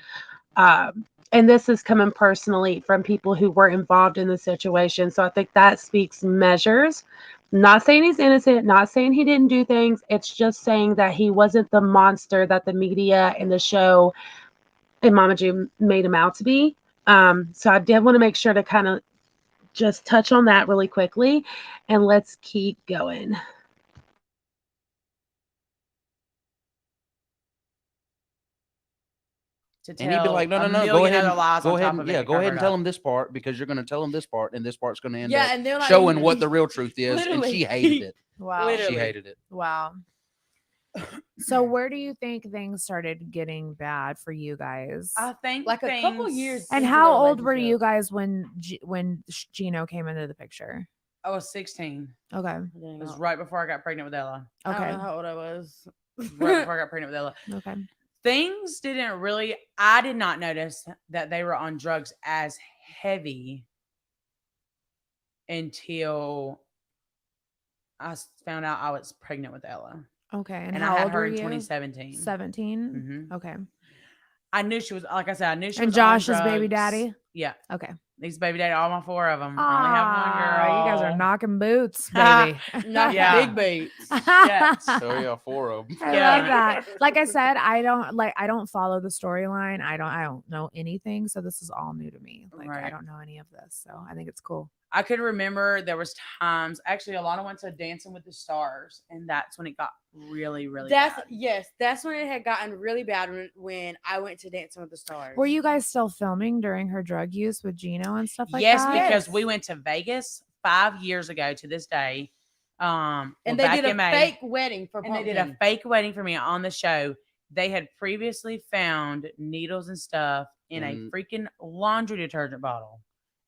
Speaker 1: And this is coming personally from people who were involved in the situation. So I think that speaks measures. Not saying he's innocent, not saying he didn't do things. It's just saying that he wasn't the monster that the media and the show and Mama June made him out to be. So I did want to make sure to kind of just touch on that really quickly, and let's keep going.
Speaker 4: To
Speaker 6: And he'd be
Speaker 4: tell
Speaker 6: like, no,
Speaker 4: a
Speaker 6: no, no, go
Speaker 4: million
Speaker 6: ahead
Speaker 4: other
Speaker 6: and
Speaker 4: lies
Speaker 6: go
Speaker 4: on
Speaker 6: ahead
Speaker 4: top
Speaker 6: and
Speaker 4: of it
Speaker 6: yeah,
Speaker 4: to
Speaker 6: go
Speaker 4: cover
Speaker 6: ahead
Speaker 4: it
Speaker 6: and tell
Speaker 4: up.
Speaker 6: him this part because you're going to tell him this part, and this part's going to end
Speaker 5: Yeah,
Speaker 6: up
Speaker 5: and they're like
Speaker 6: showing what the real truth is. And
Speaker 5: Literally.
Speaker 6: she hated it.
Speaker 2: Wow.
Speaker 6: She
Speaker 4: Literally.
Speaker 6: hated it.
Speaker 2: Wow. So where do you think things started getting bad for you guys?
Speaker 4: I think
Speaker 5: Like a couple
Speaker 4: things-
Speaker 5: years
Speaker 2: And
Speaker 5: into
Speaker 2: how
Speaker 5: the
Speaker 2: old were you
Speaker 5: relationship.
Speaker 2: guys when Gino came into the picture?
Speaker 4: I was 16.
Speaker 2: Okay.
Speaker 5: Dang,
Speaker 4: It was
Speaker 5: I
Speaker 4: right before I got pregnant with Ella.
Speaker 5: don't
Speaker 2: Okay.
Speaker 5: know how old I was.
Speaker 4: Right before I got pregnant with Ella.
Speaker 2: Okay.
Speaker 4: Things didn't really, I did not notice that they were on drugs as heavy until I found out I was pregnant with Ella.
Speaker 2: Okay. And
Speaker 4: And
Speaker 2: how
Speaker 4: I had
Speaker 2: old
Speaker 4: her
Speaker 2: were
Speaker 4: in
Speaker 2: you?
Speaker 4: 2017.
Speaker 2: 17.
Speaker 4: Mhm.
Speaker 2: Okay.
Speaker 4: I knew she was, like I said, I knew she
Speaker 2: And
Speaker 4: was
Speaker 2: Josh's
Speaker 4: on
Speaker 2: baby
Speaker 4: drugs.
Speaker 2: daddy?
Speaker 4: Yeah.
Speaker 2: Okay.
Speaker 4: These baby daddy, all my four of them. I only have one girl.
Speaker 2: You guys are knocking boots, baby.
Speaker 5: Not
Speaker 4: Yeah.
Speaker 5: big boots.
Speaker 4: Yes.
Speaker 6: So yeah, 4 of them.
Speaker 2: I
Speaker 4: Yeah.
Speaker 2: love that. Like I said, I don't follow the storyline. I don't know anything. So this is all new to me. Like I
Speaker 4: Right.
Speaker 2: don't know any of this. So I think it's cool.
Speaker 4: I could remember there was times actually Alana went to Dancing with the Stars, and that's when it got really, really
Speaker 5: That's
Speaker 4: bad.
Speaker 5: yes, that's when it had gotten really bad when I went to Dancing with the Stars.
Speaker 2: Were you guys still filming during her drug use with Gino and stuff like
Speaker 4: Yes,
Speaker 2: that?
Speaker 4: because we
Speaker 5: Yes.
Speaker 4: went to Vegas 5 years ago to this day.
Speaker 5: And
Speaker 4: well,
Speaker 5: they
Speaker 4: back
Speaker 5: did a
Speaker 4: in May,
Speaker 5: fake wedding for
Speaker 4: and they
Speaker 5: Pumpkin.
Speaker 4: did a fake wedding for me on the show. They had previously found needles and stuff in a freaking laundry detergent bottle.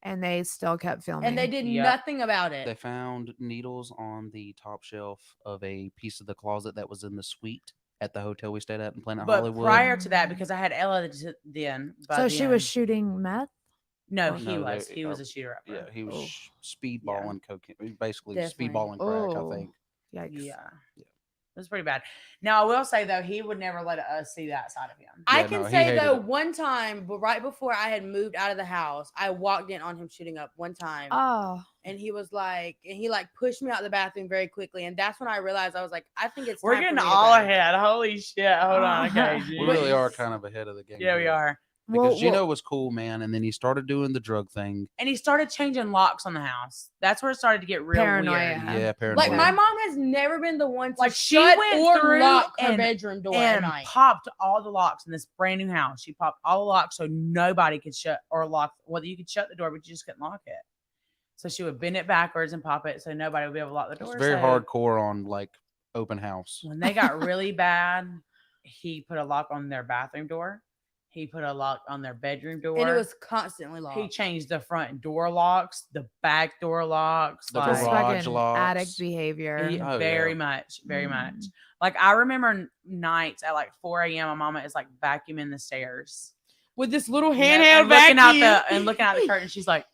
Speaker 2: And they still kept filming.
Speaker 5: And they did
Speaker 4: Yep.
Speaker 5: nothing about it.
Speaker 6: They found needles on the top shelf of a piece of the closet that was in the suite at the hotel we stayed at in Planet
Speaker 4: But
Speaker 6: Hollywood.
Speaker 4: prior to that, because I had Ella then. by
Speaker 2: So she
Speaker 4: then-
Speaker 2: was shooting meth?
Speaker 4: No,
Speaker 2: Oh,
Speaker 4: he
Speaker 6: no,
Speaker 4: was.
Speaker 6: they-
Speaker 4: He was a shooter upper.
Speaker 6: Yeah, he was
Speaker 2: Oh.
Speaker 6: speedballing cocaine, basically
Speaker 5: Definitely.
Speaker 6: speedballing crack.
Speaker 2: Oh.
Speaker 6: I think.
Speaker 2: Yikes.
Speaker 4: Yeah. It was pretty bad. Now I will say though, he would never let us see that side of him.
Speaker 5: I
Speaker 6: Yeah,
Speaker 5: can
Speaker 6: no, he
Speaker 5: say
Speaker 6: hated
Speaker 5: though,
Speaker 6: it.
Speaker 5: one time, but right before I had moved out of the house, I walked in on him shooting up one time,
Speaker 2: Oh.
Speaker 5: and he was like, and he like pushed me out the bathroom very quickly, and that's when I realized I was like, I think it's
Speaker 4: We're
Speaker 5: time
Speaker 4: getting
Speaker 5: for me to
Speaker 4: all
Speaker 5: go.
Speaker 4: ahead. Holy shit. Hold on. Okay.
Speaker 6: We
Speaker 4: geez.
Speaker 6: really are kind of ahead of the game.
Speaker 4: Yeah, we
Speaker 6: here.
Speaker 4: are.
Speaker 6: Because Gino was cool, man, and then he started doing the drug thing.
Speaker 4: And he started changing locks on the house. That's where it started to get real
Speaker 2: Paranoia.
Speaker 4: weird.
Speaker 6: Yeah, paranoid.
Speaker 5: Like my mom has never been the one to
Speaker 4: Like, she
Speaker 5: shut
Speaker 4: went
Speaker 5: or
Speaker 4: through
Speaker 5: lock her
Speaker 4: and-
Speaker 5: bedroom door at
Speaker 4: And
Speaker 5: night.
Speaker 4: popped all the locks in this brand new house. She popped all the locks so nobody could shut or lock. Well, you could shut the door, but you just couldn't lock it. So she would bend it backwards and pop it so nobody would be able to lock the door.
Speaker 6: It's very
Speaker 4: So
Speaker 6: hardcore on like open house.
Speaker 4: when they got really bad, he put a lock on their bathroom door. He put a lock on their bedroom door.
Speaker 5: And it was constantly
Speaker 4: He
Speaker 5: locked.
Speaker 4: changed the front door locks, the back door locks,
Speaker 6: The
Speaker 2: Just
Speaker 6: garage
Speaker 2: fucking
Speaker 6: locks.
Speaker 2: addict behavior.
Speaker 4: he-
Speaker 6: Oh,
Speaker 4: very
Speaker 6: yeah.
Speaker 4: much, very much.
Speaker 2: Mm.
Speaker 4: Like I remember nights at like 4 a.m. My mama is like vacuuming the stairs,
Speaker 5: With this little
Speaker 4: You know,
Speaker 5: handheld
Speaker 4: and looking
Speaker 5: vacuum.
Speaker 4: looking out the curtain. She's like,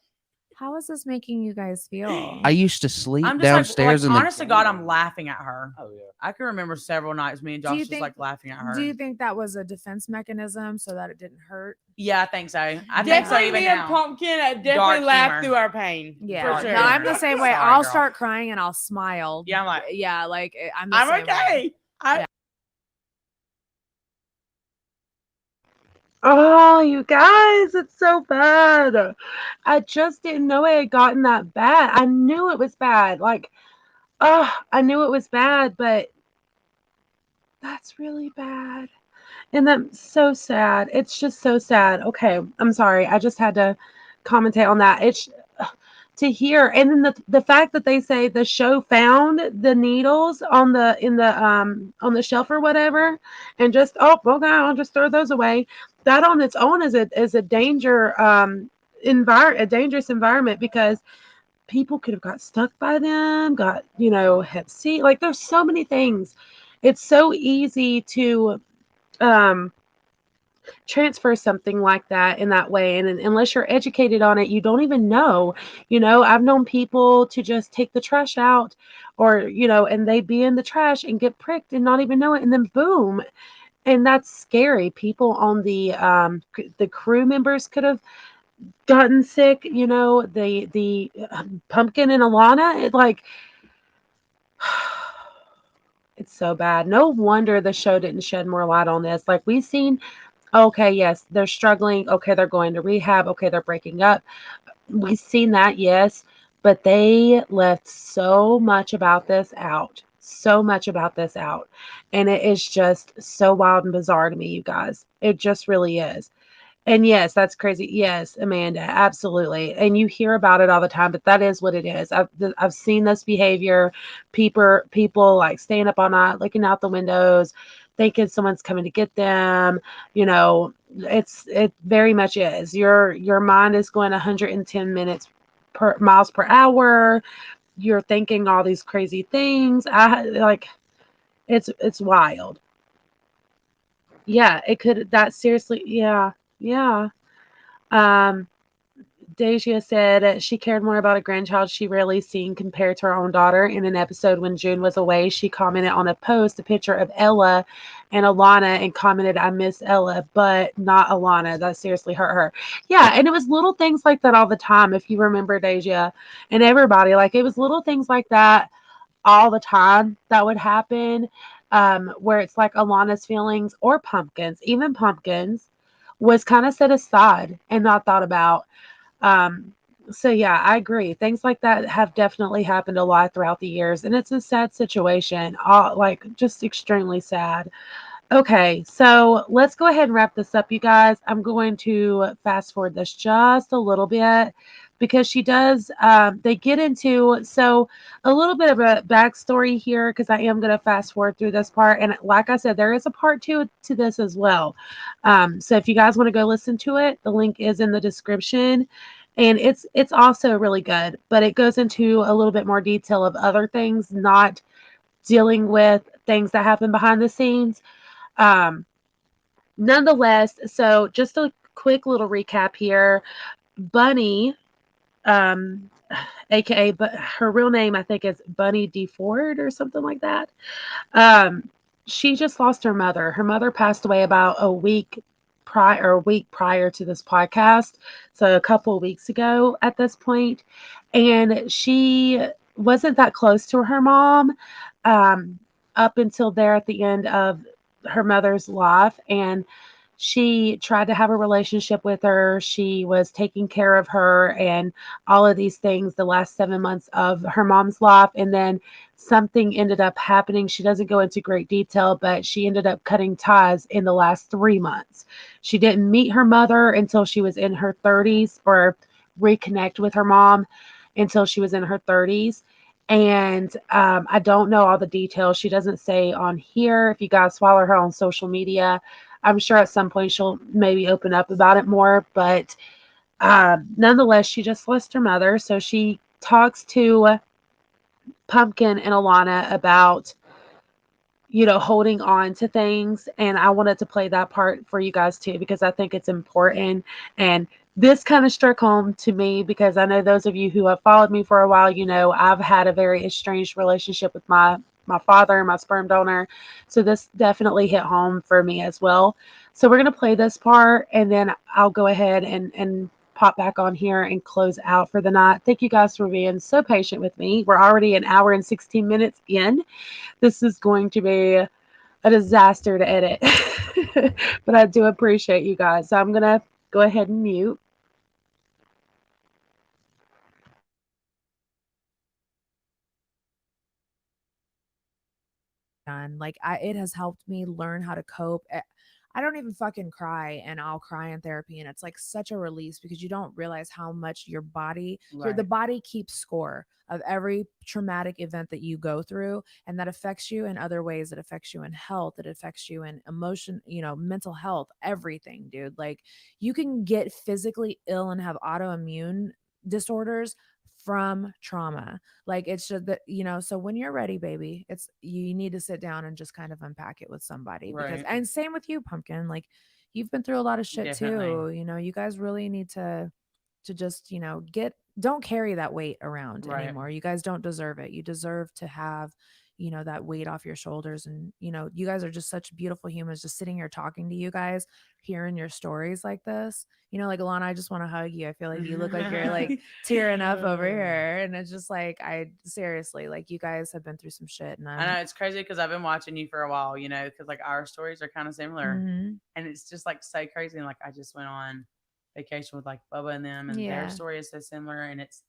Speaker 2: How is this making you guys feel?
Speaker 6: I used to sleep
Speaker 4: I'm just
Speaker 6: downstairs
Speaker 4: like
Speaker 6: in the.
Speaker 4: honest to God, I'm laughing at her.
Speaker 6: Oh yeah.
Speaker 4: I can remember several nights me and
Speaker 2: Do
Speaker 4: Josh
Speaker 2: you
Speaker 4: just
Speaker 2: think-
Speaker 4: like laughing at her.
Speaker 2: Do you think that was a defense mechanism so that it didn't hurt?
Speaker 4: Yeah, I think so. I think so
Speaker 5: Definitely
Speaker 4: even
Speaker 5: me and
Speaker 4: now.
Speaker 5: Pumpkin definitely
Speaker 4: Dark
Speaker 5: laughed
Speaker 4: humor.
Speaker 5: through our pain.
Speaker 2: Yeah.
Speaker 4: For
Speaker 5: For sure.
Speaker 2: No, I'm the same way.
Speaker 4: Sorry,
Speaker 2: I'll
Speaker 4: girl.
Speaker 2: start crying and I'll smile.
Speaker 4: Yeah, I'm like,
Speaker 2: Yeah, like I'm the
Speaker 4: I'm
Speaker 2: same way.
Speaker 4: okay.
Speaker 1: Oh, you guys, it's so bad. I just didn't know it had gotten that bad. I knew it was bad. Like, I knew it was bad, but that's really bad. And that's so sad. It's just so sad. Okay, I'm sorry. I just had to commentate on that. It's to hear, and then the fact that they say the show found the needles on the shelf or whatever, and just okay, I'll just throw those away. That on its own is a dangerous environment because people could have got stuck by them, got hep C. Like there's so many things. It's so easy to transfer something like that in that way, and unless you're educated on it, you don't even know. I've known people to just take the trash out, or and they be in the trash and get pricked and not even know it, and then boom. And that's scary. People on the crew members could have gotten sick. The Pumpkin and Alana, it's so bad. No wonder the show didn't shed more light on this. Like we've seen, okay, yes, they're struggling. Okay, they're going to rehab. Okay, they're breaking up. We've seen that, yes, but they left so much about this out. So much about this out. And it is just so wild and bizarre to me, you guys. It just really is. And yes, that's crazy. Yes, Amanda, absolutely. And you hear about it all the time, but that is what it is. I've seen this behavior. People like staying up all night, looking out the windows, thinking someone's coming to get them. It very much is. Your mind is going 110 miles per hour. You're thinking all these crazy things. It's wild. Yeah, it could. That seriously. Yeah. Yeah. Um, Deja said she cared more about a grandchild she rarely seen compared to her own daughter. In an episode when June was away, she commented on a post a picture of Ella and Alana and commented, "I miss Ella, but not Alana." That seriously hurt her. Yeah, and it was little things like that all the time. If you remember Deja and everybody, like it was little things like that all the time that would happen, where it's like Alana's feelings or even Pumpkins was kind of set aside and not thought about. Um, So yeah, I agree. Things like that have definitely happened a lot throughout the years, and it's a sad situation. Like just extremely sad. Okay, so let's go ahead and wrap this up, you guys. I'm going to fast forward this just a little bit because she does, they get into, so a little bit of a backstory here because I am going to fast forward through this part. And like I said, there is a part two to this as well. So if you guys want to go listen to it, the link is in the description. And it's also really good, but it goes into a little bit more detail of other things, not dealing with things that happen behind the scenes. um, Nonetheless, so just a quick little recap here. Bunny, um, aka, but her real name I think is Bunny DeFord or something like that. Um, she just lost her mother. Her mother passed away about a week prior to this podcast, so a couple of weeks ago at this point, and she wasn't that close to her mom um, up until there at the end of her mother's life, and she tried to have a relationship with her. She was taking care of her and all of these things the last 7 months of her mom's life. And then something ended up happening. She doesn't go into great detail, but she ended up cutting ties in the last 3 months. She didn't meet her mother until she was in her 30s or reconnect with her mom until she was in her 30s. And I don't know all the details. She doesn't say on here. If you guys follow her on social media, I'm sure at some point she'll maybe open up about it more. But nonetheless, she just lost her mother. So she talks to Pumpkin and Alana about, holding on to things. And I wanted to play that part for you guys too, because I think it's important. And this kind of struck home to me because I know those of you who have followed me for a while, I've had a very estranged relationship with my father, my sperm donor. So this definitely hit home for me as well. So we're going to play this part and then I'll go ahead and pop back on here and close out for the night. Thank you guys for being so patient with me. We're already an hour and 16 minutes in. This is going to be a disaster to edit, but I do appreciate you guys. So I'm going to go ahead and mute.
Speaker 2: Done. Like it has helped me learn how to cope. I don't even fucking cry, and I'll cry in therapy, and it's like such a release because you don't realize how much the
Speaker 4: Right.
Speaker 2: body keeps score of every traumatic event that you go through, and that affects you in other ways. It affects you in health. It affects you in emotion, mental health, everything, dude. Like you can get physically ill and have autoimmune disorders from trauma. Like it's just that, so when you're ready, baby, it's you need to sit down and just kind of unpack it with somebody because
Speaker 4: Right.
Speaker 2: and same with you, Pumpkin. Like you've been through a lot of shit
Speaker 4: Definitely.
Speaker 2: too. You guys really need to just, get don't carry that weight around
Speaker 4: Right.
Speaker 2: anymore. You guys don't deserve it. You deserve to have, that weight off your shoulders. And, you guys are just such beautiful humans just sitting here talking to you guys, hearing your stories like this. Like Alana, I just want to hug you. I feel like you look like you're like tearing up over here. And it's just like, I seriously, like you guys have been through some shit. And
Speaker 4: I know it's crazy because I've been watching you for a while, because like our stories are kind of similar,
Speaker 2: Mhm.
Speaker 4: and it's just like so crazy. And like I just went on vacation with like Bubba and them, and their
Speaker 2: Yeah.
Speaker 4: story is so similar, and it's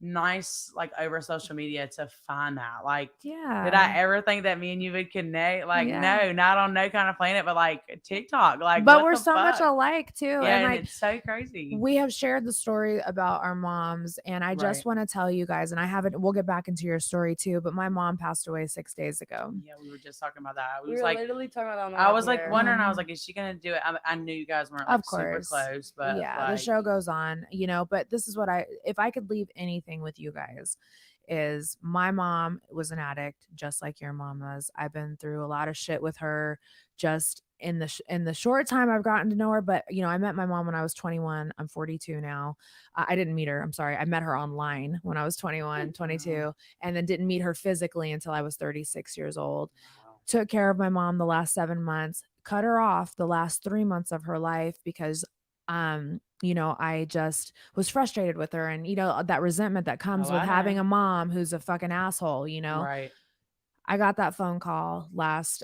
Speaker 4: nice like over social media to find that. Like, did
Speaker 2: Yeah.
Speaker 4: I ever think that me and you would connect? Like,
Speaker 2: Yeah.
Speaker 4: no, not on no kind of planet, but like TikTok. Like,
Speaker 2: But
Speaker 4: what
Speaker 2: we're
Speaker 4: the
Speaker 2: so much
Speaker 4: fuck?
Speaker 2: alike too.
Speaker 4: Yeah,
Speaker 2: And
Speaker 4: and
Speaker 2: like
Speaker 4: it's so crazy.
Speaker 2: we have shared the story about our moms, and I just
Speaker 4: Right.
Speaker 2: want to tell you guys, and I haven't, we'll get back into your story too, but my mom passed away 6 days ago.
Speaker 4: Yeah, we were just talking about that. It
Speaker 5: We
Speaker 4: was
Speaker 5: were
Speaker 4: like
Speaker 5: literally talking about that on the
Speaker 4: I
Speaker 5: way
Speaker 4: was
Speaker 5: up
Speaker 4: like
Speaker 5: here.
Speaker 4: wondering. I was like, is she gonna do it? I knew you guys weren't like
Speaker 2: Of
Speaker 4: super
Speaker 2: course.
Speaker 4: close, but
Speaker 2: Yeah, the
Speaker 4: like,
Speaker 2: show goes on, but this is what if I could leave anything with you guys, is my mom was an addict just like your mom was. I've been through a lot of shit with her just in the short time I've gotten to know her, but I met my mom when I was 21. I'm 42 now. I didn't meet her. I'm sorry. I met her online when I was 21, 22, and then didn't meet her physically until I was 36 years old. Took care of my mom the last 7 months, cut her off the last 3 months of her life because I just was frustrated with her, and that resentment that comes
Speaker 4: oh,
Speaker 2: with
Speaker 4: I
Speaker 2: having
Speaker 4: know.
Speaker 2: a mom who's a fucking asshole.
Speaker 4: Right.
Speaker 2: I got that phone call last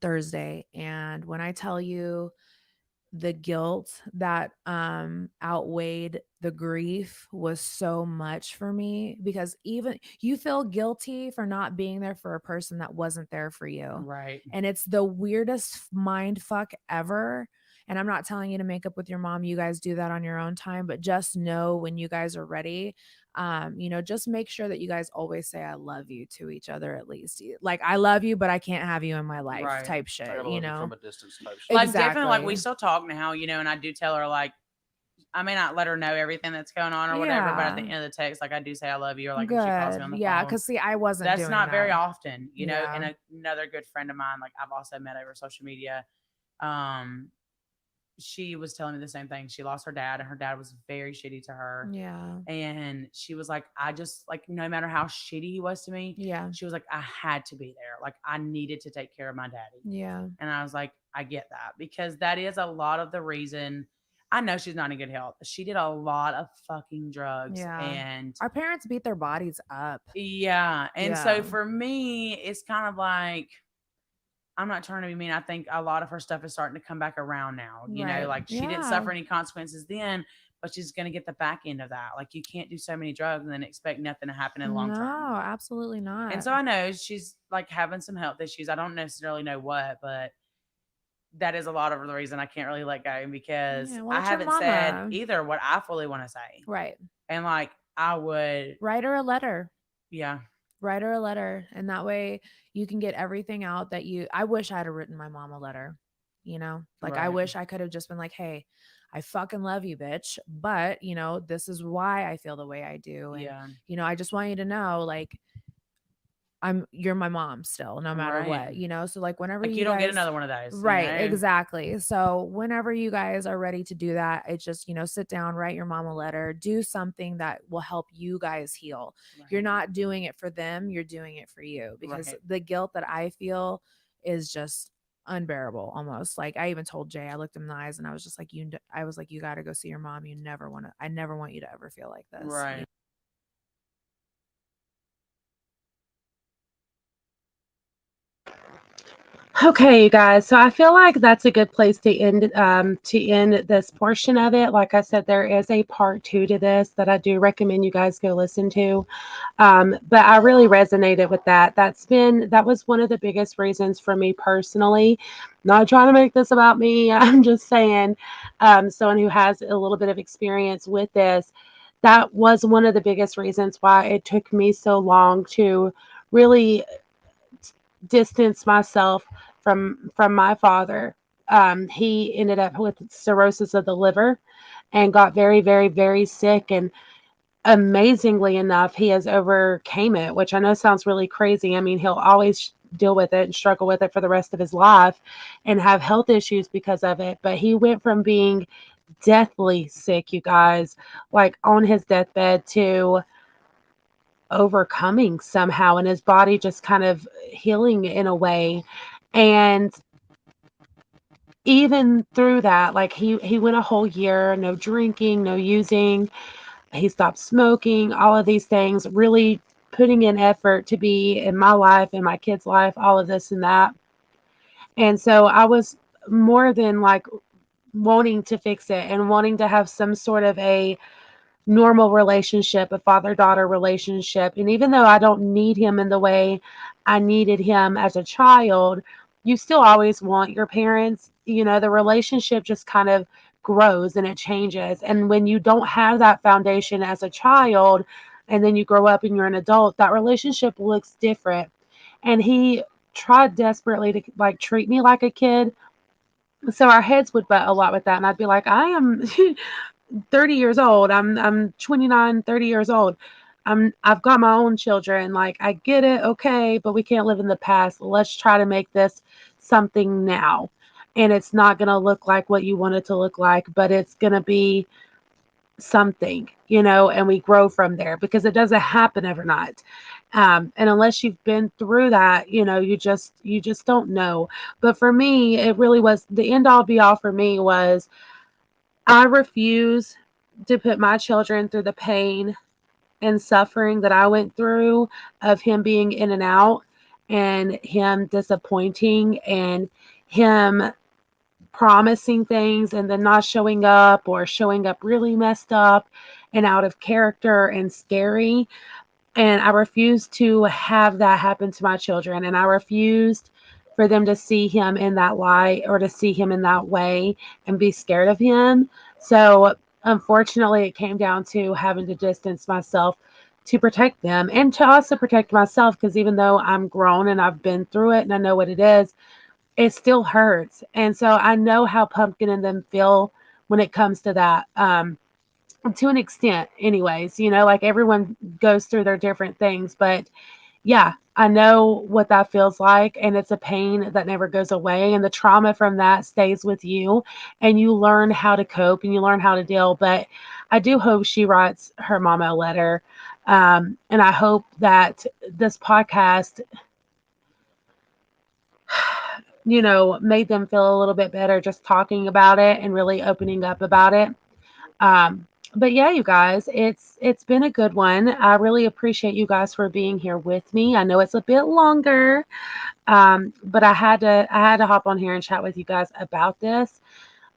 Speaker 2: Thursday, and when I tell you the guilt that outweighed the grief was so much for me, because even you feel guilty for not being there for a person that wasn't there for you.
Speaker 4: Right.
Speaker 2: And it's the weirdest mind fuck ever. And I'm not telling you to make up with your mom. You guys do that on your own time, but just know when you guys are ready, just make sure that you guys always say I love you to each other, at least. Like, I love you, but I can't have you in my life
Speaker 4: Right.
Speaker 2: type
Speaker 6: I
Speaker 2: shit,
Speaker 6: gotta love you from a distance type shit.
Speaker 4: Like definitely, like we
Speaker 2: Exactly.
Speaker 4: still talk now, and I do tell her like I may not let her know everything that's going on or whatever, but at the
Speaker 2: Yeah.
Speaker 4: end of the text, like I do say I love you, or like if she calls me
Speaker 2: Good.
Speaker 4: on the
Speaker 2: Yeah,
Speaker 4: phone.
Speaker 2: cuz see, I wasn't
Speaker 4: That's
Speaker 2: doing
Speaker 4: not very
Speaker 2: that.
Speaker 4: often,
Speaker 2: Yeah.
Speaker 4: And another good friend of mine, like I've also met over social media, um, she was telling me the same thing. She lost her dad, and her dad was very shitty to her.
Speaker 2: Yeah.
Speaker 4: And she was like, I just like, no matter how shitty he was to me,
Speaker 2: Yeah.
Speaker 4: she was like, I had to be there. Like, I needed to take care of my daddy.
Speaker 2: Yeah.
Speaker 4: And I was like, I get that, because that is a lot of the reason. I know she's not in good health. She did a lot of fucking drugs.
Speaker 2: Yeah.
Speaker 4: And
Speaker 2: Our parents beat their bodies up.
Speaker 4: yeah. And so
Speaker 2: Yeah.
Speaker 4: for me, it's kind of like, I'm not trying to be mean. I think a lot of her stuff is starting to come back around now.
Speaker 2: Right.
Speaker 4: Like she didn't
Speaker 2: Yeah.
Speaker 4: suffer any consequences then, but she's going to get the back end of that. Like you can't do so many drugs and then expect nothing to happen in the long
Speaker 2: No,
Speaker 4: term.
Speaker 2: absolutely
Speaker 4: And
Speaker 2: not.
Speaker 4: so I know she's like having some health issues. I don't necessarily know what, but that is a lot of the reason I can't really let go, because
Speaker 2: Yeah, well,
Speaker 4: I
Speaker 2: it's your
Speaker 4: haven't said
Speaker 2: mama.
Speaker 4: either what I fully want to say.
Speaker 2: Right.
Speaker 4: And like I would,
Speaker 2: Write her a letter.
Speaker 4: yeah,
Speaker 2: Write her a letter, and that way you can get everything out that you I wish I had written my mom a letter. Like, I
Speaker 4: right,
Speaker 2: wish I could have just been like, "Hey, I fucking love you, bitch, but, this is why I feel the way I do, and,
Speaker 4: yeah,
Speaker 2: I just want you to know, like, you're my mom still, no matter
Speaker 4: right.
Speaker 2: what, so, like, whenever
Speaker 4: Like you
Speaker 2: you
Speaker 4: don't get
Speaker 2: guys.
Speaker 4: another one of those,
Speaker 2: Right, exactly. So whenever you guys are ready to do that, it's just, sit down, write your mom a letter, do something that will help you guys heal. You're
Speaker 4: Right,
Speaker 2: not doing it for them, you're doing it for you, because
Speaker 4: right,
Speaker 2: the guilt that I feel is just unbearable almost. Like, I even told Jay, I looked him in the eyes and I was just like, I was like, you got to go see your mom. I never want you to ever feel like this.
Speaker 4: right.
Speaker 1: Okay, you guys. So I feel like that's a good place to end this portion of it. Like I said, there is a part two to this that I do recommend you guys go listen to. But I really resonated with that. That was one of the biggest reasons for me personally. Not trying to make this about me. I'm just saying, someone who has a little bit of experience with this. That was one of the biggest reasons why it took me so long to really distance myself from my father. He ended up with cirrhosis of the liver and got very, very, very sick. And amazingly enough, he has overcame it, which I know sounds really crazy. I mean, he'll always deal with it and struggle with it for the rest of his life and have health issues because of it. But he went from being deathly sick, you guys, like on his deathbed, to overcoming somehow, and his body just kind of healing in a way. And even through that, like he went a whole year, no drinking, no using. He stopped smoking, all of these things, really putting in effort to be in my life, in my kids' life, all of this and that. And so I was more than like wanting to fix it and wanting to have some sort of a normal relationship, a father daughter relationship. And even though I don't need him in the way I needed him as a child, you still always want your parents. The relationship just kind of grows and it changes. And when you don't have that foundation as a child, and then you grow up and you're an adult, that relationship looks different. And he tried desperately to like treat me like a kid. So our heads would butt a lot with that. And I'd be like, I am 30 years old. I'm 29, 30 years old. I've got my own children. Like, I get it, okay, but we can't live in the past. Let's try to make this something now. And it's not going to look like what you want it to look like, but it's going to be something, and we grow from there, because it doesn't happen overnight. And unless you've been through that, you just don't know. But for me, it really was the end all be all. For me was, I refuse to put my children through the pain and suffering that I went through, of him being in and out, and him disappointing, and him promising things and then not showing up, or showing up really messed up and out of character and scary. And I refused to have that happen to my children. And I refused for them to see him in that light, or to see him in that way and be scared of him. So unfortunately, it came down to having to distance myself to protect them, and to also protect myself, because even though I'm grown and I've been through it and I know what it is, it still hurts. And so I know how Pumpkin and them feel when it comes to that. To an extent, anyways, like everyone goes through their different things. But yeah, I know what that feels like. And it's a pain that never goes away. And the trauma from that stays with you. And you learn how to cope and you learn how to deal. But I do hope she writes her mama a letter. And I hope that this podcast, made them feel a little bit better just talking about it and really opening up about it. Um, but yeah, you guys, it's been a good one. I really appreciate you guys for being here with me. I know it's a bit longer, but I had to hop on here and chat with you guys about this.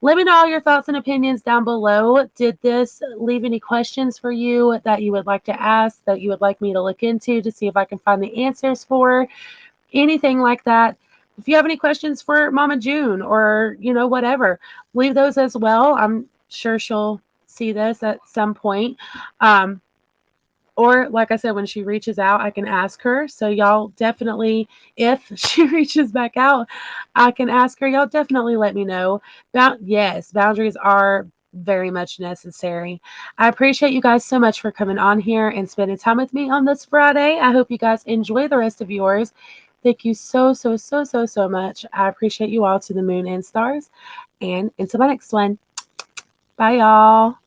Speaker 1: Let me know all your thoughts and opinions down below. Did this leave any questions for you that you would like to ask, that you would like me to look into to see if I can find the answers for? Anything like that. If you have any questions for Mama June, or, whatever, leave those as well. I'm sure she'll see this at some point. Um, or, like I said, when she reaches out, I can ask her. So, y'all definitely, if she reaches back out, I can ask her. Y'all definitely let me know. Yes, boundaries are very much necessary. I appreciate you guys so much for coming on here and spending time with me on this Friday. I hope you guys enjoy the rest of yours. Thank you so, so, so, so, so much. I appreciate you all, to the moon and stars. And until my next one, bye, y'all.